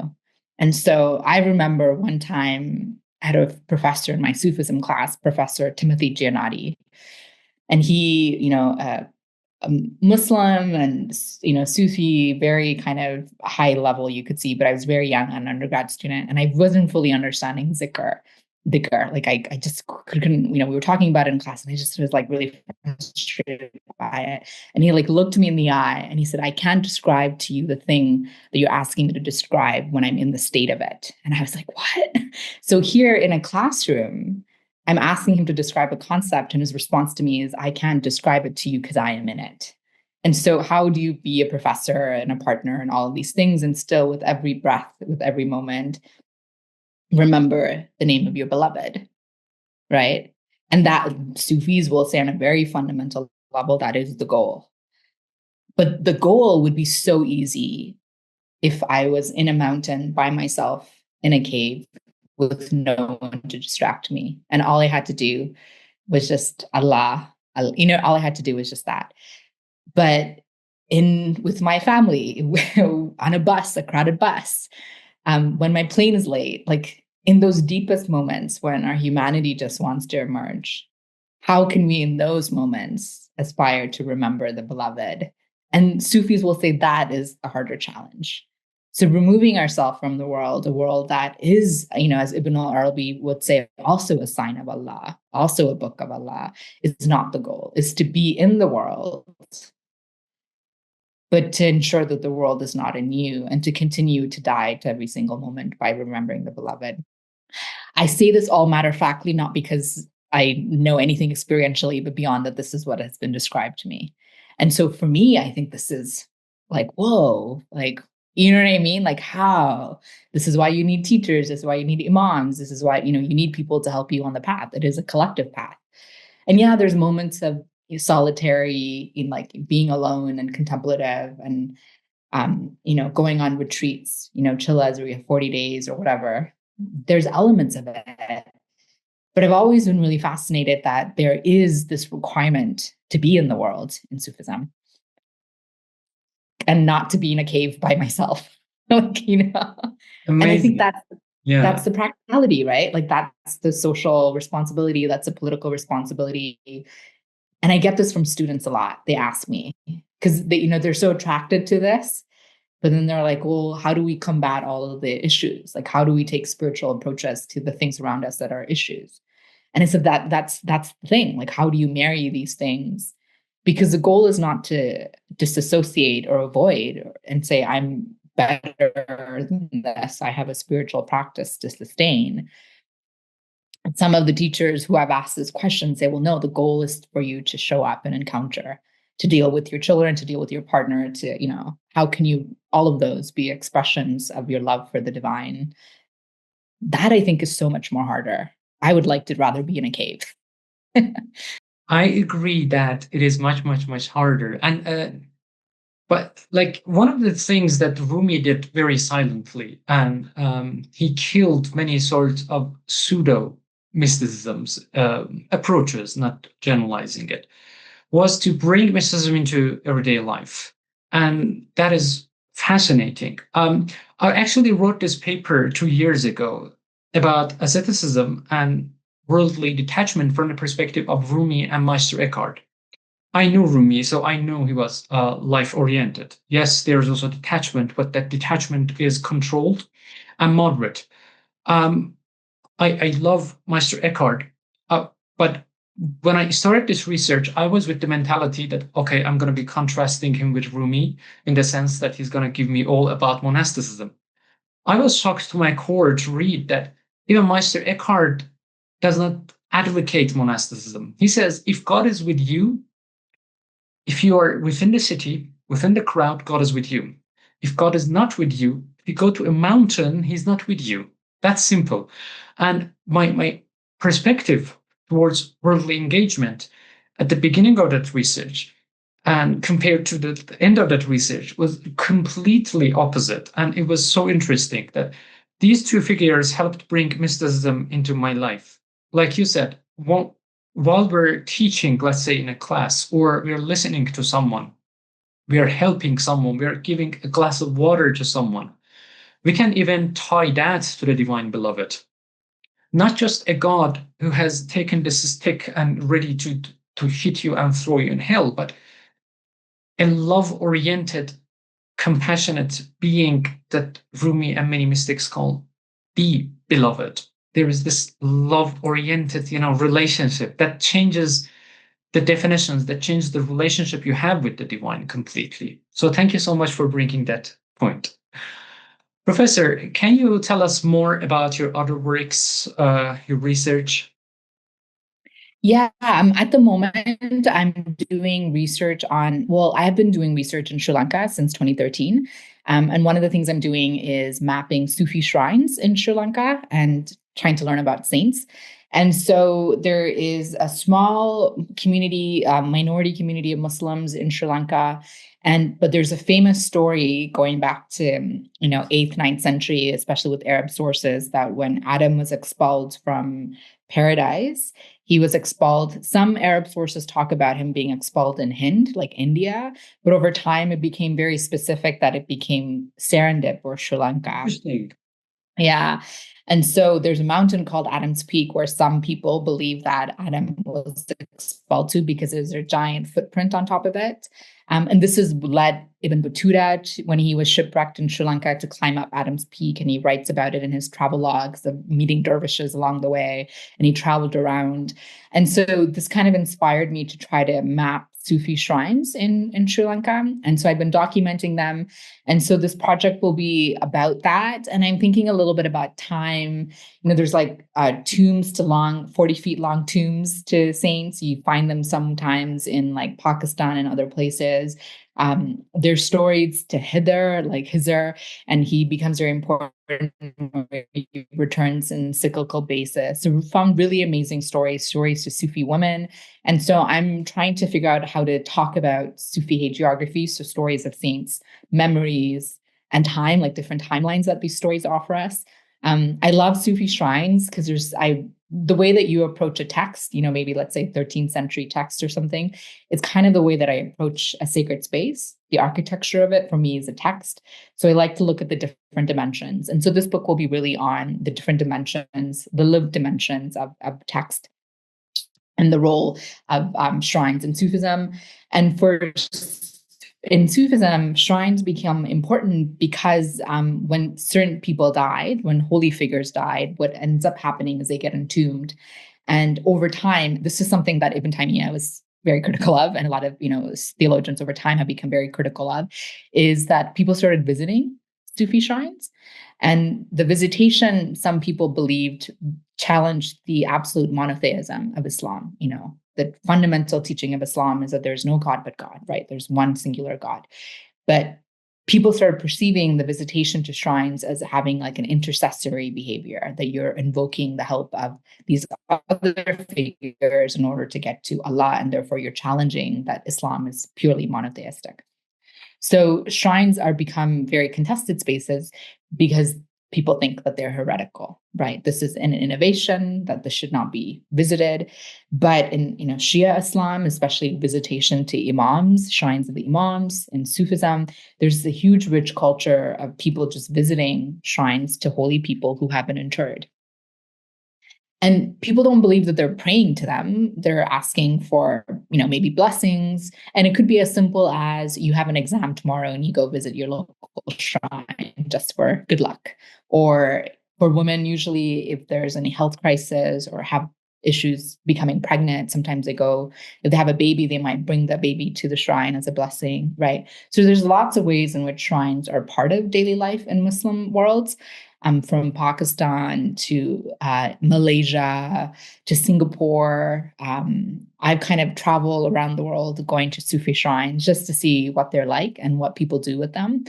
And so I remember one time I had a professor in my Sufism class, Professor Timothy Giannotti, and he, a Muslim and, Sufi, very kind of high level, you could see, but I was very young, an undergrad student, and I wasn't fully understanding dhikr. Like I just couldn't, we were talking about it in class and I just was like really frustrated by it. And he like looked me in the eye and he said, I can't describe to you the thing that you're asking me to describe when I'm in the state of it. And I was like, what? So here in a classroom, I'm asking him to describe a concept, and his response to me is, I can't describe it to you because I am in it. And so how do you be a professor and a partner and all of these things and still with every breath, with every moment, remember the name of your beloved, right? And that Sufis will say on a very fundamental level, that is the goal. But the goal would be so easy if I was in a mountain by myself in a cave with no one to distract me. And all I had to do was just Allah. All I had to do was just that. But with my family, on a bus, a crowded bus, when my plane is late, like in those deepest moments when our humanity just wants to emerge, how can we in those moments aspire to remember the beloved? And Sufis will say that is a harder challenge. So removing ourselves from the world, a world that is, as Ibn al-Arabi would say, also a sign of Allah, also a book of Allah, is not the goal. Is to be in the world, but to ensure that the world is not in you, and to continue to die to every single moment by remembering the beloved. I say this all matter of factly, not because I know anything experientially, but beyond that, this is what has been described to me. And so for me, I think this is like, whoa, like, you know what I mean? Like, how? This is why you need teachers. This is why you need imams. This is why, you need people to help you on the path. It is a collective path. And yeah, there's moments of solitary, in like being alone and contemplative, and going on retreats, chillas where we have 40 days or whatever. There's elements of it. But I've always been really fascinated that there is this requirement to be in the world in Sufism and not to be in a cave by myself. And I think Amazing. that's Yeah. the practicality, right? Like that's the social responsibility, that's a political responsibility. And I get this from students a lot. They ask me because they're so attracted to this. But then they're like, well, how do we combat all of the issues? Like, how do we take spiritual approaches to the things around us that are issues? And I said that's the thing. Like, how do you marry these things? Because the goal is not to disassociate or avoid and say, I'm better than this. I have a spiritual practice to sustain. And some of the teachers who have asked this question say, well, no, the goal is for you to show up and encounter, to deal with your children, to deal with your partner, to, how can you, all of those be expressions of your love for the divine? That I think is so much more harder. I would like to rather be in a cave. I agree that it is much, much, much harder. But like one of the things that Rumi did very silently, and he killed many sorts of pseudo mysticisms, approaches, not generalizing it, was to bring mysticism into everyday life. And that is fascinating. I actually wrote this paper 2 years ago about asceticism and worldly detachment from the perspective of Rumi and Meister Eckhart. I know Rumi, so I know he was life oriented. Yes, there's also detachment, but that detachment is controlled and moderate. Um, I love Meister Eckhart, but when I started this research, I was with the mentality that, okay, I'm going to be contrasting him with Rumi in the sense that he's going to give me all about monasticism. I was shocked to my core to read that even Meister Eckhart does not advocate monasticism. He says, if God is with you, if you are within the city, within the crowd, God is with you. If God is not with you, if you go to a mountain, he's not with you. That's simple. And my perspective towards worldly engagement at the beginning of that research and compared to the end of that research was completely opposite. And it was so interesting that these two figures helped bring mysticism into my life. Like you said, while we're teaching, let's say in a class, or we're listening to someone, we are helping someone, we are giving a glass of water to someone, we can even tie that to the divine beloved. Not just a God who has taken this stick and ready to hit you and throw you in hell, but a love-oriented, compassionate being that Rumi and many mystics call the beloved. There is this love-oriented, relationship that changes the definitions, that change the relationship you have with the divine completely. So thank you so much for bringing that point. Professor, can you tell us more about your other works, your research? Yeah, at the moment, I'm doing research on, well, I have been doing research in Sri Lanka since 2013. And one of the things I'm doing is mapping Sufi shrines in Sri Lanka and trying to learn about saints. And so there is a small community, minority community of Muslims in Sri Lanka. But there's a famous story going back to, 8th, 9th century, especially with Arab sources, that when Adam was expelled from paradise, He was expelled. Some Arab sources talk about him being expelled in Hind, like India, but over time it became very specific that it became Serendip or Sri Lanka. Interesting. Yeah. And so there's a mountain called Adam's Peak where some people believe that Adam was expelled to because there's a giant footprint on top of it. And this has led Ibn Battuta, when he was shipwrecked in Sri Lanka, to climb up Adam's Peak. And he writes about it in his travel logs of meeting dervishes along the way. And he traveled around. And so this kind of inspired me to try to map Sufi shrines in Sri Lanka. And so I've been documenting them. And so this project will be about that. And I'm thinking a little bit about time. There's like tombs to 40 feet long tombs to saints. You find them sometimes in like Pakistan and other places. There's stories to Hizr, and he becomes very important when he returns in cyclical basis. So we found really amazing stories to Sufi women. And so I'm trying to figure out how to talk about Sufi hagiography, so stories of saints, memories, and time, like different timelines that these stories offer us. I love Sufi shrines because the way that you approach a text, maybe let's say 13th century text or something, it's kind of the way that I approach a sacred space. The architecture of it for me is a text. So I like to look at the different dimensions. And so this book will be really on the different dimensions, the lived dimensions of text and the role of shrines in Sufism. And in Sufism, shrines become important because when certain people died, when holy figures died, what ends up happening is they get entombed. And over time, this is something that Ibn Taymiyyah was very critical of, and a lot of theologians over time have become very critical of, is that people started visiting Sufi shrines. And the visitation, some people believed, challenged the absolute monotheism of Islam. The fundamental teaching of Islam is that there's no God but God, right? There's one singular God. But people started perceiving the visitation to shrines as having like an intercessory behavior, that you're invoking the help of these other figures in order to get to Allah, and therefore you're challenging that Islam is purely monotheistic. So shrines are become very contested spaces because people think that they're heretical, right? This is an innovation, that this should not be visited. But in Shia Islam, especially visitation to imams, shrines of the imams, in Sufism, there's a huge rich culture of people just visiting shrines to holy people who have been interred. And people don't believe that they're praying to them. They're asking for, maybe blessings. And it could be as simple as you have an exam tomorrow and you go visit your local shrine just for good luck. Or for women, usually if there's any health crisis or have issues becoming pregnant, sometimes they go, if they have a baby, they might bring the baby to the shrine as a blessing, right? So there's lots of ways in which shrines are part of daily life in Muslim worlds. From Pakistan to Malaysia to Singapore. I've kind of traveled around the world going to Sufi shrines just to see what they're like and what people do with them.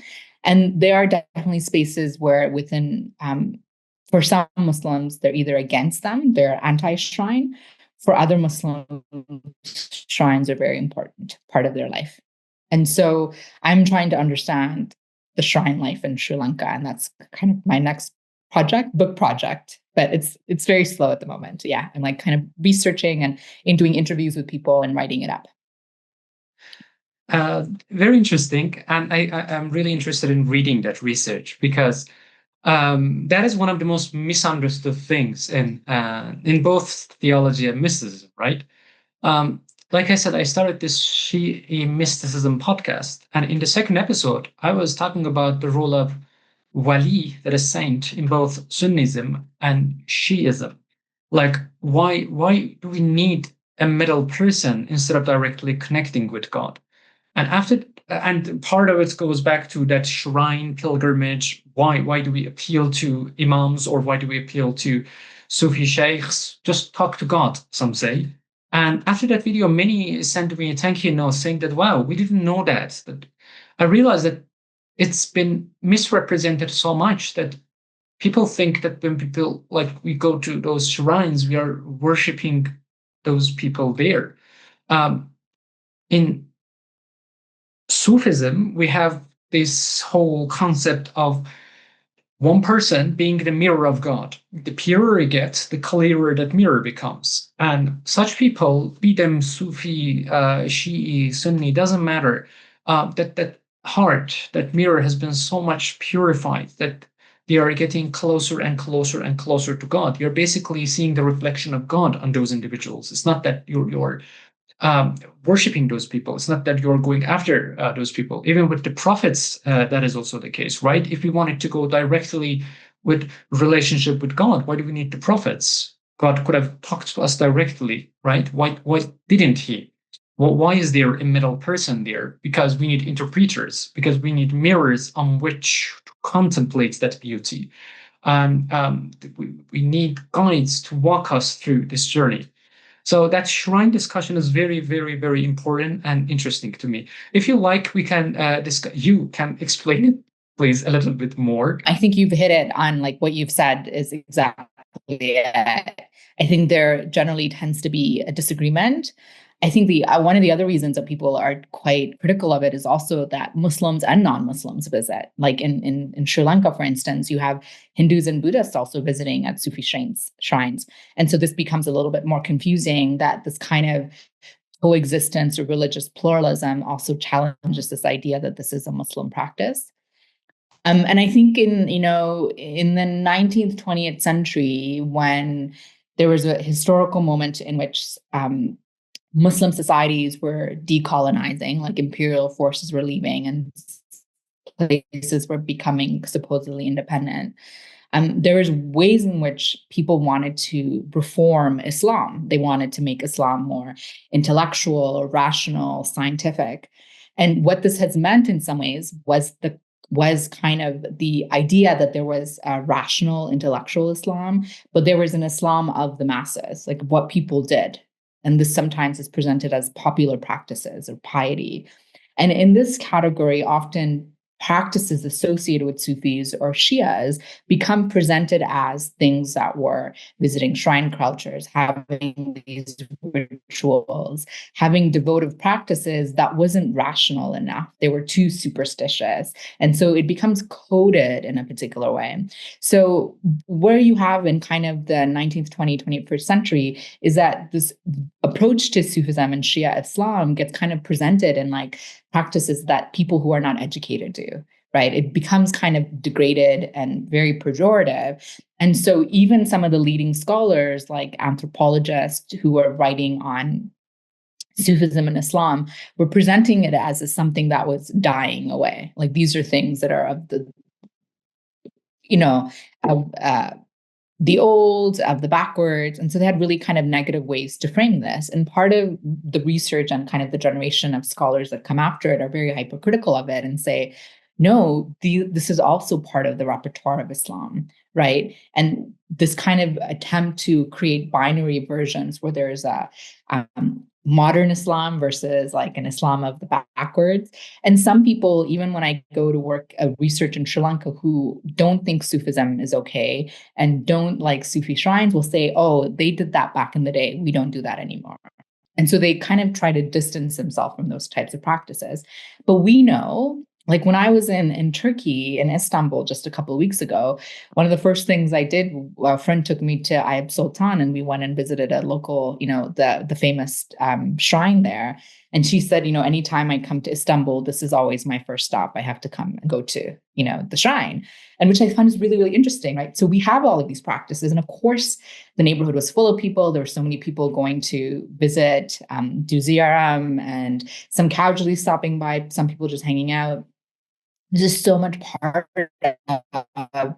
And there are definitely spaces where for some Muslims, they're either against them, they're anti-shrine. For other Muslims, shrines are very important part of their life. And so I'm trying to understand the shrine life in Sri Lanka, and that's kind of my next book project. But it's very slow at the moment. Yeah, I'm like kind of researching and doing interviews with people and writing it up. Very interesting, and I'm really interested in reading that research because that is one of the most misunderstood things in both theology and mysticism, right? Like I said, I started this Shi'i Mysticism podcast, and in the second episode, I was talking about the role of wali, that is saint, in both Sunnism and Shi'ism. Like, why do we need a middle person instead of directly connecting with God? And part of it goes back to that shrine pilgrimage. Why do we appeal to imams, or why do we appeal to Sufi sheikhs? Just talk to God, some say. And after that video, many sent me a thank you note saying that, wow, we didn't know that. That I realized that it's been misrepresented so much that people think that when people, like, we go to those shrines, we are worshiping those people there. In Sufism, we have this whole concept of one person being the mirror of God. The purer it gets, the clearer that mirror becomes. And such people, be them Sufi, Shi'i, Sunni, doesn't matter. That heart, that mirror has been so much purified that they are getting closer and closer and closer to God. You're basically seeing the reflection of God on those individuals. It's not that you're worshiping those people. It's not that you're going after those people. Even with the prophets, that is also the case, right? If we wanted to go directly with relationship with God, why do we need the prophets? God could have talked to us directly, right? Why didn't he? Well, why is there a middle person there? Because we need interpreters, because we need mirrors on which to contemplate that beauty. And we need guides to walk us through this journey. So that shrine discussion is very, very, very important and interesting to me. If you like, we can discuss. You can explain it, please, a little bit more. I think you've hit it on, like, what you've said is exactly it. I think there generally tends to be a disagreement. I think the one of the other reasons that people are quite critical of it is also that Muslims and non-Muslims visit. Like in Sri Lanka, for instance, you have Hindus and Buddhists also visiting at Sufi shrines. And so this becomes a little bit more confusing, that this kind of coexistence or religious pluralism also challenges this idea that this is a Muslim practice. And I think in the 19th, 20th century, when there was a historical moment in which Muslim societies were decolonizing, like imperial forces were leaving and places were becoming supposedly independent. There was ways in which people wanted to reform Islam. They wanted to make Islam more intellectual or rational, scientific. And what this has meant in some ways was kind of the idea that there was a rational intellectual Islam, but there was an Islam of the masses, like what people did. And this sometimes is presented as popular practices or piety. And in this category, often practices associated with Sufis or Shias become presented as things that were visiting shrine cultures, having these rituals, having devotive practices that wasn't rational enough. They were too superstitious. And so it becomes coded in a particular way. So where you have in kind of the 19th, 20th, 21st century is that this approach to Sufism and Shia Islam gets kind of presented in like practices that people who are not educated do, right? It becomes kind of degraded and very pejorative. And so even some of the leading scholars, like anthropologists who are writing on Sufism and Islam, were presenting it as something that was dying away. Like these are things that are of the, the old, of the backwards. And so they had really kind of negative ways to frame this. And part of the research and kind of the generation of scholars that come after it are very hypercritical of it and say, no, this is also part of the repertoire of Islam, right? And this kind of attempt to create binary versions where there's a modern Islam versus like an Islam of the backwards. And some people, even when I go to work research in Sri Lanka, who don't think Sufism is okay and don't like Sufi shrines, will say, oh, they did that back in the day. We don't do that anymore. And so they kind of try to distance themselves from those types of practices. But we know, like when I was in Turkey, in Istanbul, just a couple of weeks ago, one of the first things I did, a friend took me to Ayub Sultan, and we went and visited a local, the famous shrine there. And she said, anytime I come to Istanbul, this is always my first stop. I have to come and go to, the shrine. And which I found is really, really interesting, right? So we have all of these practices. And of course, the neighborhood was full of people. There were so many people going to visit, do ziyaram, and some casually stopping by, some people just hanging out. There's just so much part of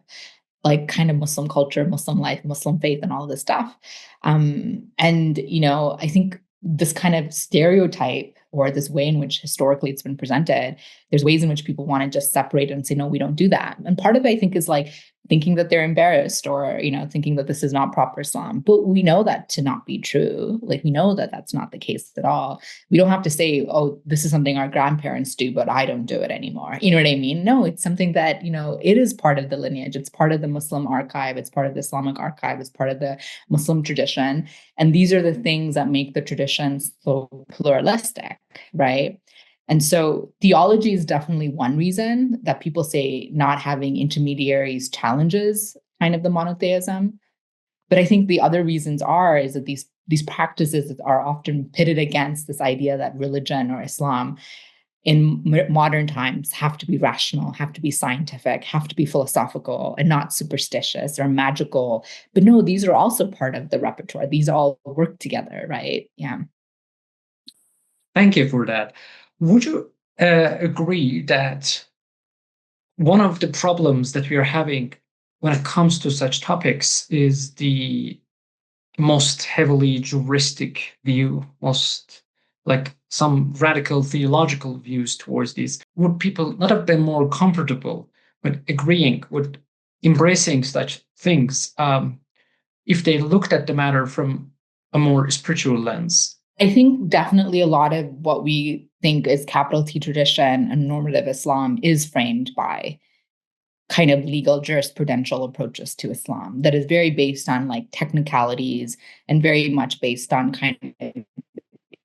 like kind of Muslim culture, Muslim life, Muslim faith, and all of this stuff. And, I think this kind of stereotype, or this way in which historically it's been presented, there's ways in which people want to just separate it and say, no, we don't do that. And part of it, I think, is like thinking that they're embarrassed, or, thinking that this is not proper Islam. But we know that to not be true. Like, we know that that's not the case at all. We don't have to say, oh, this is something our grandparents do, but I don't do it anymore. You know what I mean? No, it's something that, it is part of the lineage. It's part of the Muslim archive. It's part of the Islamic archive. It's part of the Muslim tradition. And these are the things that make the tradition so pluralistic, right? And so theology is definitely one reason that people say not having intermediaries challenges kind of the monotheism. But I think the other reasons is that these practices are often pitted against this idea that religion or Islam in modern times have to be rational, have to be scientific, have to be philosophical and not superstitious or magical. But no, these are also part of the repertoire. These all work together, right? Yeah. Thank you for that. Would you agree that one of the problems that we are having when it comes to such topics is the most heavily juristic view, most like some radical theological views towards these? Would people not have been more comfortable with agreeing, with embracing such things, if they looked at the matter from a more spiritual lens? I think definitely a lot of what we think is capital T tradition and normative Islam is framed by kind of legal jurisprudential approaches to Islam that is very based on like technicalities and very much based on kind of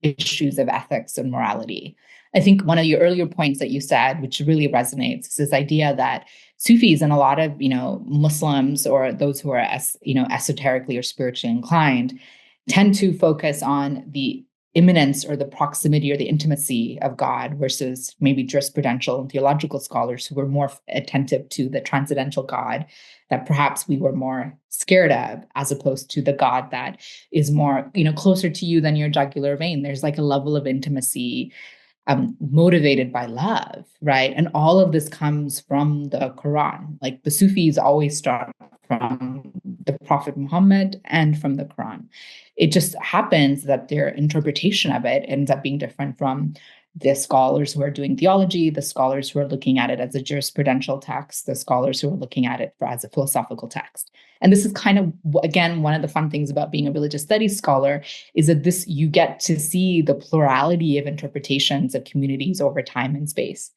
issues of ethics and morality. I think one of your earlier points that you said, which really resonates, is this idea that Sufis and a lot of, Muslims or those who are, esoterically or spiritually inclined tend to focus on the immanence or the proximity or the intimacy of God versus maybe jurisprudential and theological scholars who were more attentive to the transcendental God that perhaps we were more scared of, as opposed to the God that is more, closer to you than your jugular vein. There's like a level of intimacy motivated by love, right? And all of this comes from the Quran. Like the Sufis always start from the Prophet Muhammad and from the Quran. It just happens that their interpretation of it ends up being different from the scholars who are doing theology, the scholars who are looking at it as a jurisprudential text, the scholars who are looking at it as a philosophical text. And this is kind of, again, one of the fun things about being a religious studies scholar is that you get to see the plurality of interpretations of communities over time and space.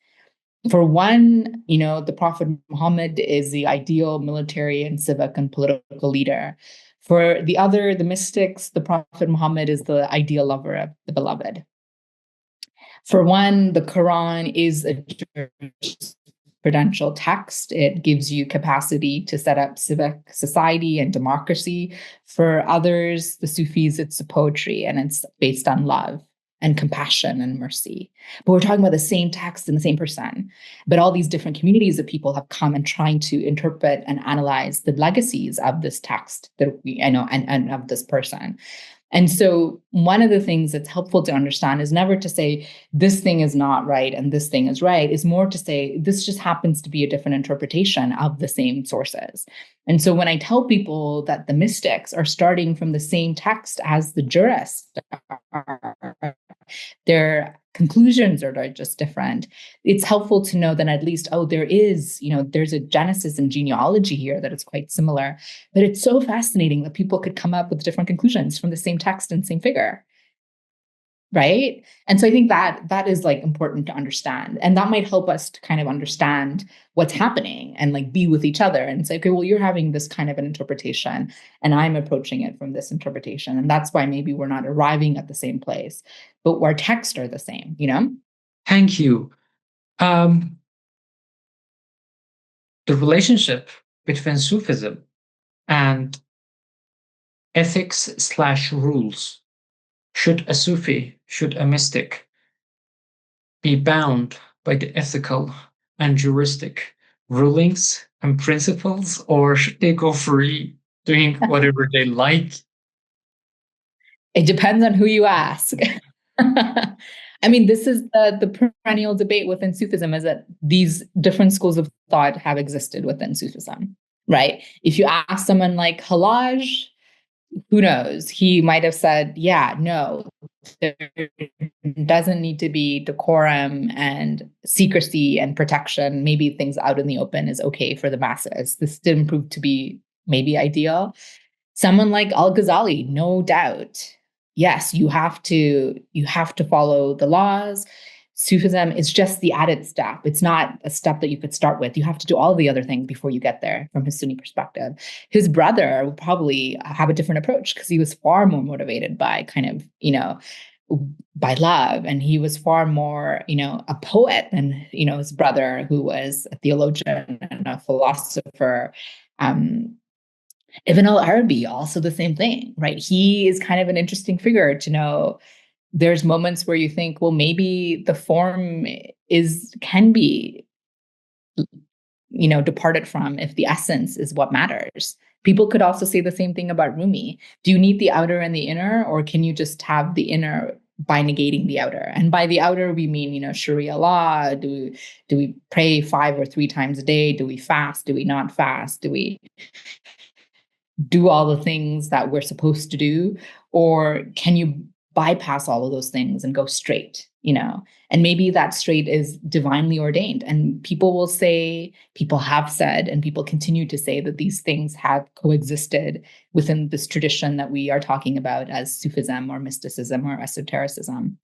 For one, the Prophet Muhammad is the ideal military and civic and political leader. For the other, the mystics, the Prophet Muhammad is the ideal lover of the beloved. For one, the Quran is a jurisprudential text. It gives you capacity to set up civic society and democracy. For others, the Sufis, it's a poetry and it's based on love and compassion and mercy. But we're talking about the same text and the same person. But all these different communities of people have come and trying to interpret and analyze the legacies of this text that and of this person. And so one of the things that's helpful to understand is never to say this thing is not right and this thing is right, is more to say this just happens to be a different interpretation of the same sources. And so when I tell people that the mystics are starting from the same text as the jurists, their conclusions are just different. It's helpful to know that at least, there's a genesis and genealogy here that is quite similar. But it's so fascinating that people could come up with different conclusions from the same text and same figure. Right. And so I think that is like important to understand. And that might help us to kind of understand what's happening and like be with each other and say, okay, well, you're having this kind of an interpretation and I'm approaching it from this interpretation. And that's why maybe we're not arriving at the same place, but our texts are the same, Thank you. The relationship between Sufism and ethics/rules. Should a mystic be bound by the ethical and juristic rulings and principles, or should they go free doing whatever they like? It depends on who you ask. I mean, this is the perennial debate within Sufism, is that these different schools of thought have existed within Sufism, right? If you ask someone like Halaj, who knows? He might have said, yeah, no, there doesn't need to be decorum and secrecy and protection. Maybe things out in the open is okay for the masses. This didn't prove to be maybe ideal. Someone like Al-Ghazali, no doubt. Yes, you have to follow the laws. Sufism is just the added step. It's not a step that you could start with. You have to do all the other things before you get there from his Sunni perspective. His brother would probably have a different approach because he was far more motivated by kind of, by love. And he was far more, a poet than, his brother, who was a theologian and a philosopher. Ibn al-Arabi, also the same thing, right? He is kind of an interesting figure to know. There's moments where you think, well, maybe the form can be, departed from if the essence is what matters. People could also say the same thing about Rumi. Do you need the outer and the inner, or can you just have the inner by negating the outer? And by the outer, we mean, Sharia law. Do we pray 5 or 3 times a day? Do we fast? Do we not fast? Do we do all the things that we're supposed to do? Or can you bypass all of those things and go straight, And maybe that straight is divinely ordained. And people have said, and people continue to say that these things have coexisted within this tradition that we are talking about as Sufism or mysticism or esotericism.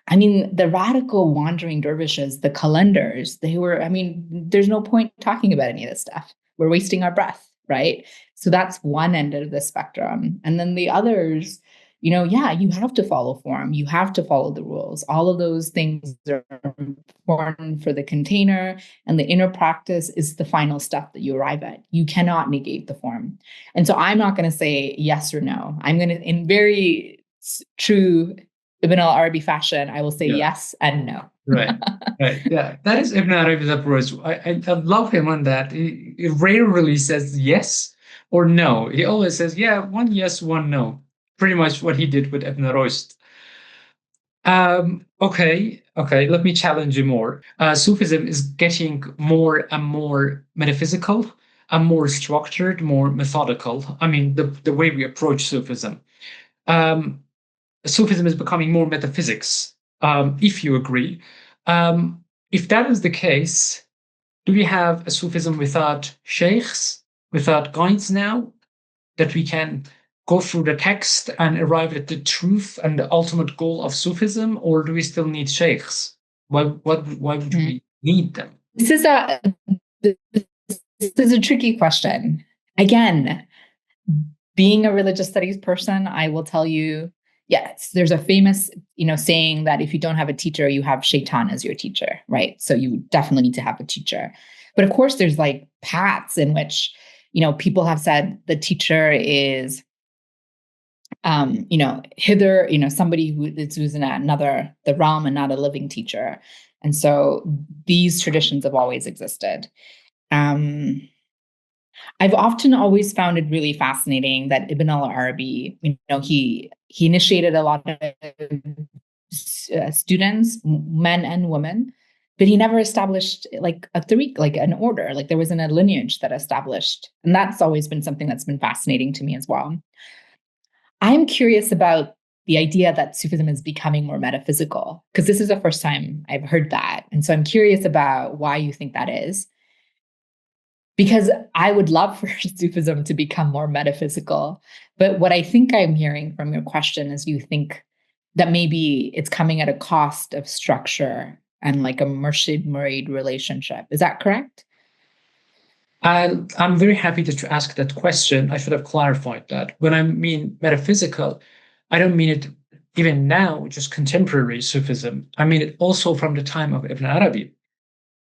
I mean, the radical wandering dervishes, the calendars, there's no point talking about any of this stuff. We're wasting our breath, right? So that's one end of the spectrum. And then the others, you have to follow form. You have to follow the rules. All of those things are important for the container, and the inner practice is the final step that you arrive at. You cannot negate the form. And so I'm not going to say yes or no. I'm going to, in very true Ibn al-Arabi fashion, I will say yes and no. Right. Yeah, that is Ibn Arabi's approach. I love him on that. He rarely says yes or no. He always says, yeah, one yes, one no. Pretty much what he did with Ibn Rushd. Okay, let me challenge you more. Sufism is getting more and more metaphysical, and more structured, more methodical. I mean, the way we approach Sufism. Sufism is becoming more metaphysics, if you agree. If that is the case, do we have a Sufism without sheikhs, without guides now, that we can go through the text and arrive at the truth and the ultimate goal of Sufism, or do we still need sheikhs? Why would we need them? This is a tricky question. Again, being a religious studies person, I will tell you, yes, there's a famous, saying that if you don't have a teacher, you have shaitan as your teacher, right? So you definitely need to have a teacher. But of course, there's like paths in which, people have said the teacher is, hither, somebody who's in the realm and not a living teacher. And so these traditions have always existed. I've often always found it really fascinating that Ibn al-Arabi, he initiated a lot of students, men and women, but he never established like a tariq, like an order, like there wasn't a lineage that established. And that's always been something that's been fascinating to me as well. I'm curious about the idea that Sufism is becoming more metaphysical, because this is the first time I've heard that. And so I'm curious about why you think that is. Because I would love for Sufism to become more metaphysical. But what I think I'm hearing from your question is you think that maybe it's coming at a cost of structure and like a murshid-murid relationship. Is that correct? I'm very happy that you asked that question. I should have clarified that. When I mean metaphysical, I don't mean it even now, just contemporary Sufism. I mean it also from the time of Ibn Arabi.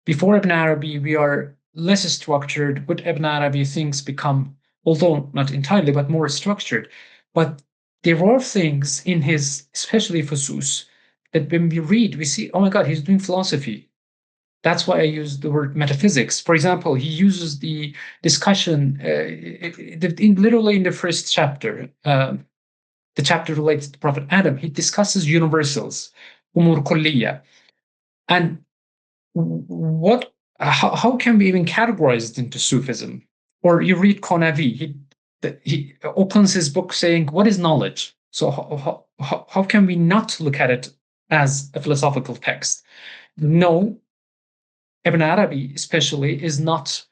Before Ibn Arabi, we are less structured. With Ibn Arabi, things become, although not entirely, but more structured. But there are things in his, especially Fusus, that when we read, we see, oh my God, he's doing philosophy. That's why I use the word metaphysics. For example, he uses the discussion literally in the first chapter, the chapter related to Prophet Adam. He discusses universals, umur kulliya. And how can we even categorize it into Sufism? Or you read Konavi, he opens his book saying, what is knowledge? So how can we not look at it as a philosophical text? No, Ibn Arabi especially is not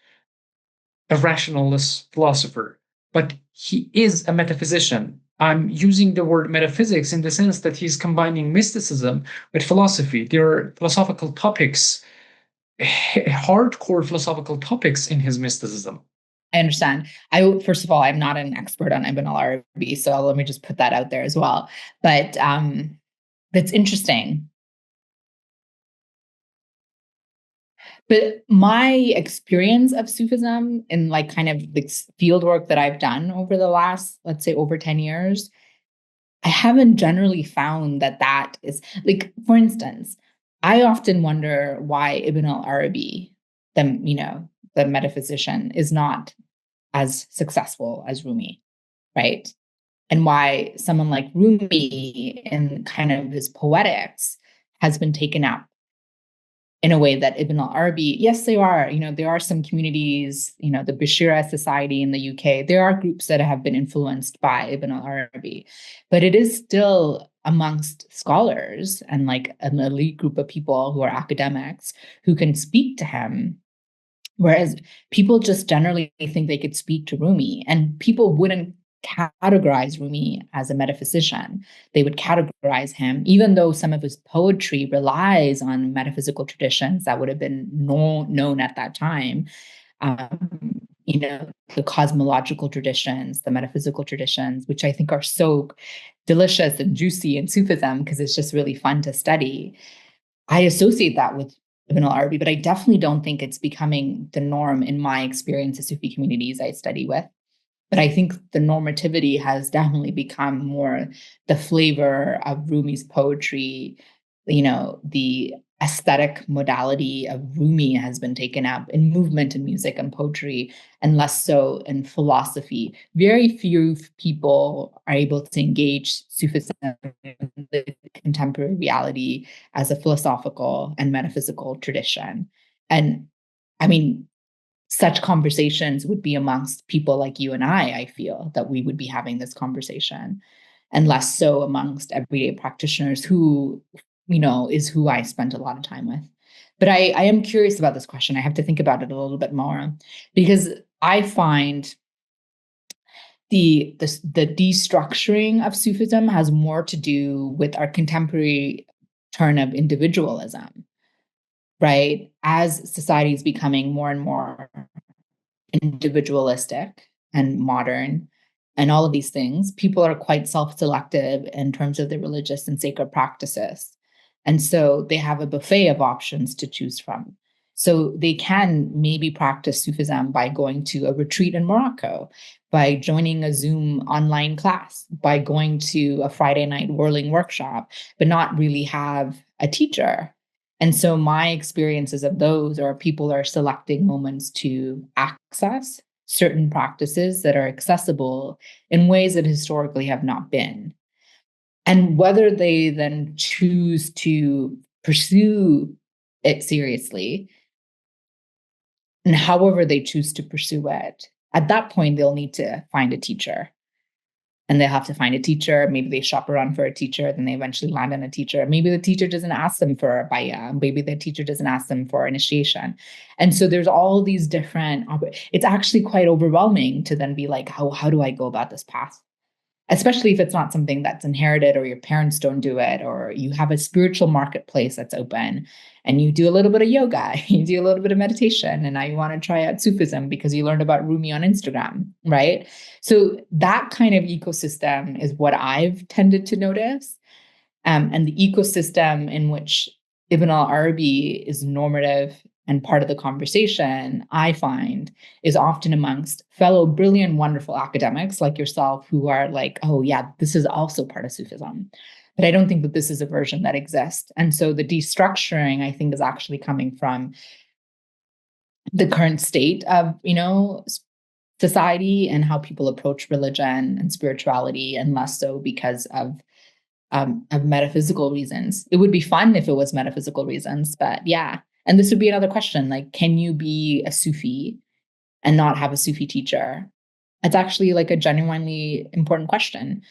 a rationalist philosopher, but he is a metaphysician. I'm using the word metaphysics in the sense that he's combining mysticism with philosophy. There are philosophical topics, hardcore philosophical topics in his mysticism. I understand. First of all, I'm not an expert on Ibn al-Arabi, so let me just put that out there as well. But That's interesting. But my experience of Sufism and like kind of the field work that I've done over the last, let's say, over 10 years, I haven't generally found that that is like, for instance, I often wonder why Ibn al-Arabi, the metaphysician, is not as successful as Rumi, right? And why someone like Rumi in kind of his poetics has been taken up in a way that Ibn al-Arabi, yes, there are some communities, the Bashira Society in the UK, there are groups that have been influenced by Ibn al-Arabi, but it is still amongst scholars and like an elite group of people who are academics who can speak to him. Whereas people just generally think they could speak to Rumi, and people wouldn't categorize Rumi as a metaphysician. They would categorize him, even though some of his poetry relies on metaphysical traditions that would have been known at that time. The cosmological traditions, the metaphysical traditions, which I think are so delicious and juicy in Sufism because it's just really fun to study. I associate that with Ibn al-Arabi, but I definitely don't think it's becoming the norm in my experience of Sufi communities I study with. But I think the normativity has definitely become more the flavor of Rumi's poetry. The aesthetic modality of Rumi has been taken up in movement and music and poetry, and less so in philosophy. Very few people are able to engage Sufism in the contemporary reality as a philosophical and metaphysical tradition. And I mean, such conversations would be amongst people like you and I feel that we would be having this conversation, and less so amongst everyday practitioners who, is who I spent a lot of time with. But I am curious about this question. I have to think about it a little bit more because I find the destructuring of Sufism has more to do with our contemporary turn of individualism, right? As society is becoming more and more individualistic and modern and all of these things, people are quite self-selective in terms of their religious and sacred practices. And so they have a buffet of options to choose from. So they can maybe practice Sufism by going to a retreat in Morocco, by joining a Zoom online class, by going to a Friday night whirling workshop, but not really have a teacher. And so my experiences of those are people are selecting moments to access certain practices that are accessible in ways that historically have not been. And whether they then choose to pursue it seriously and however they choose to pursue it, at that point, they'll need to find a teacher. And they have to find a teacher. Maybe they shop around for a teacher, then they eventually land on a teacher. Maybe the teacher doesn't ask them for a baya. Maybe the teacher doesn't ask them for initiation. And so there's all these different, it's actually quite overwhelming to then be like, how do I go about this path? Especially if it's not something that's inherited or your parents don't do it, or you have a spiritual marketplace that's open and you do a little bit of yoga, you do a little bit of meditation, and now you want to try out Sufism because you learned about Rumi on Instagram, right? So that kind of ecosystem is what I've tended to notice. And the ecosystem in which Ibn al-Arabi is normative and part of the conversation, I find, is often amongst fellow brilliant, wonderful academics like yourself who are like, oh, yeah, this is also part of Sufism. But I don't think that this is a version that exists. And so the destructuring, I think, is actually coming from the current state of, society and how people approach religion and spirituality, and less so because of metaphysical reasons. It would be fun if it was metaphysical reasons, but yeah. And this would be another question, like, can you be a Sufi and not have a Sufi teacher? It's actually like a genuinely important question.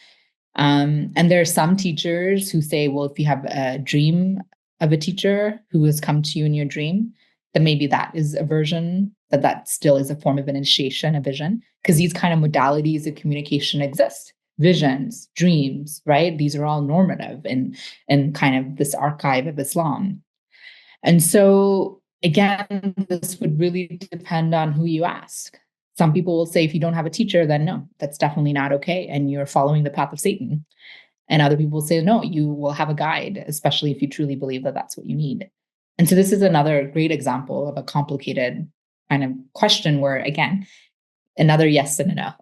And there are some teachers who say, well, if you have a dream of a teacher who has come to you in your dream, then maybe that is a version that still is a form of initiation, a vision, because these kind of modalities of communication exist. Visions, dreams, right? These are all normative in kind of this archive of Islam. And so again, this would really depend on who you ask. Some people will say if you don't have a teacher, then no, that's definitely not okay. And you're following the path of Satan. And other people say, no, you will have a guide, especially if you truly believe that that's what you need. And so this is another great example of a complicated kind of question where, again, another yes and a no.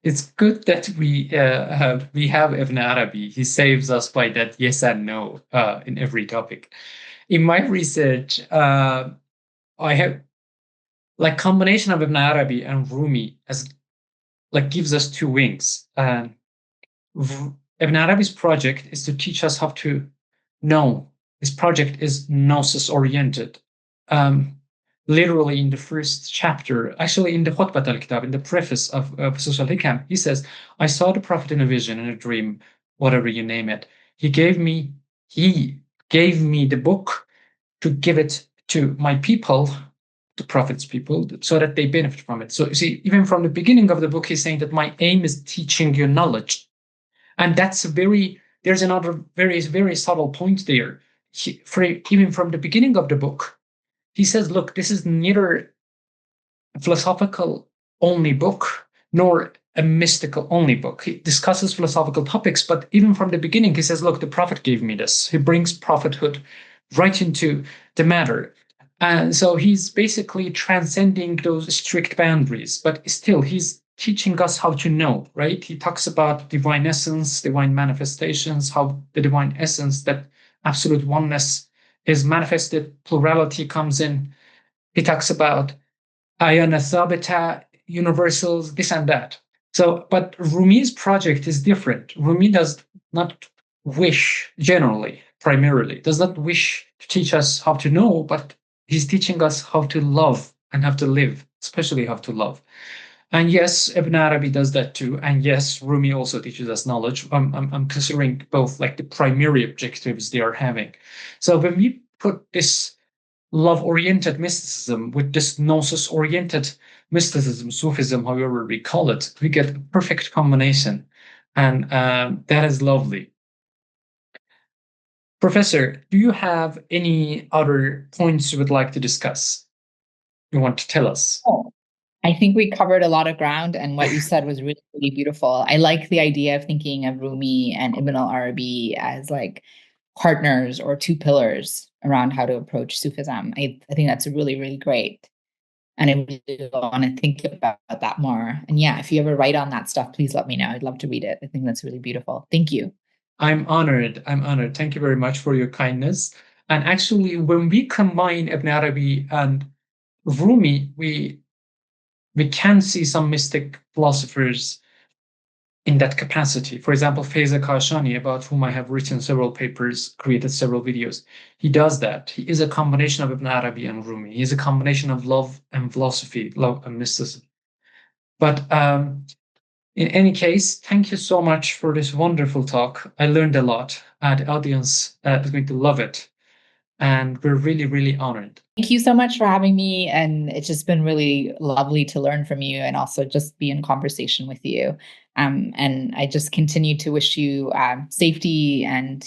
It's good that we have Ibn Arabi. He saves us by that yes and no in every topic. In my research, I have like combination of Ibn Arabi and Rumi as like gives us two wings. Ibn Arabi's project is to teach us how to know. His project is gnosis oriented. Literally in the first chapter, actually in the Khutbat al-Kitab, in the preface of Professor Hikam, he says, I saw the Prophet in a vision, in a dream, whatever you name it. He gave me the book to give it to my people, the Prophet's people, so that they benefit from it. So you see, even from the beginning of the book, he's saying that my aim is teaching you knowledge. And that's there's another very subtle point there. Even from the beginning of the book, he says, look, this is neither a philosophical only book nor a mystical only book. He discusses philosophical topics, but even from the beginning, he says, look, the Prophet gave me this. He brings prophethood right into the matter. And so he's basically transcending those strict boundaries, but still he's teaching us how to know, right? He talks about divine essence, divine manifestations, how the divine essence, that absolute oneness is manifested, plurality comes in. He talks about ayana thabita, universals, this and that. So, but Rumi's project is different. Rumi does not wish, generally, primarily, does not wish to teach us how to know, but he's teaching us how to love and how to live, especially how to love. And yes, Ibn Arabi does that too. And yes, Rumi also teaches us knowledge. I'm considering both like the primary objectives they are having. So when we put this love-oriented mysticism with this gnosis-oriented mysticism, Sufism, however we call it, we get a perfect combination. And that is lovely. Professor, do you have any other points you would like to discuss? You want to tell us? Oh, I think we covered a lot of ground, and what you said was really, really beautiful. I like the idea of thinking of Rumi and Ibn al-Arabi as like partners or two pillars around how to approach Sufism. I think that's really, really great. And I really want to think about that more. And yeah, if you ever write on that stuff, please let me know. I'd love to read it. I think that's really beautiful. Thank you. I'm honored. I'm honored. Thank you very much for your kindness. And actually, when we combine Ibn Arabi and Rumi, we can see some mystic philosophers in that capacity. For example, Faiza Kashani, about whom I have written several papers, created several videos, he does that. He is a combination of Ibn Arabi and Rumi. He is a combination of love and philosophy, love and mysticism. But in any case, thank you so much for this wonderful talk. I learned a lot. The audience is going to love it. And we're really, really honored. Thank you so much for having me. And it's just been really lovely to learn from you and also just be in conversation with you. And I just continue to wish you safety and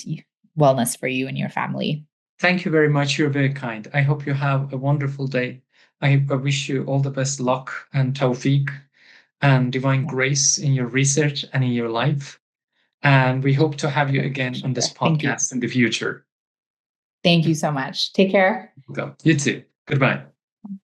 wellness for you and your family. Thank you very much. You're very kind. I hope you have a wonderful day. I wish you all the best luck and tawfiq and divine grace in your research and in your life. And we hope to have you again on this podcast in the future. Thank you so much. Take care. Welcome. You too. Goodbye.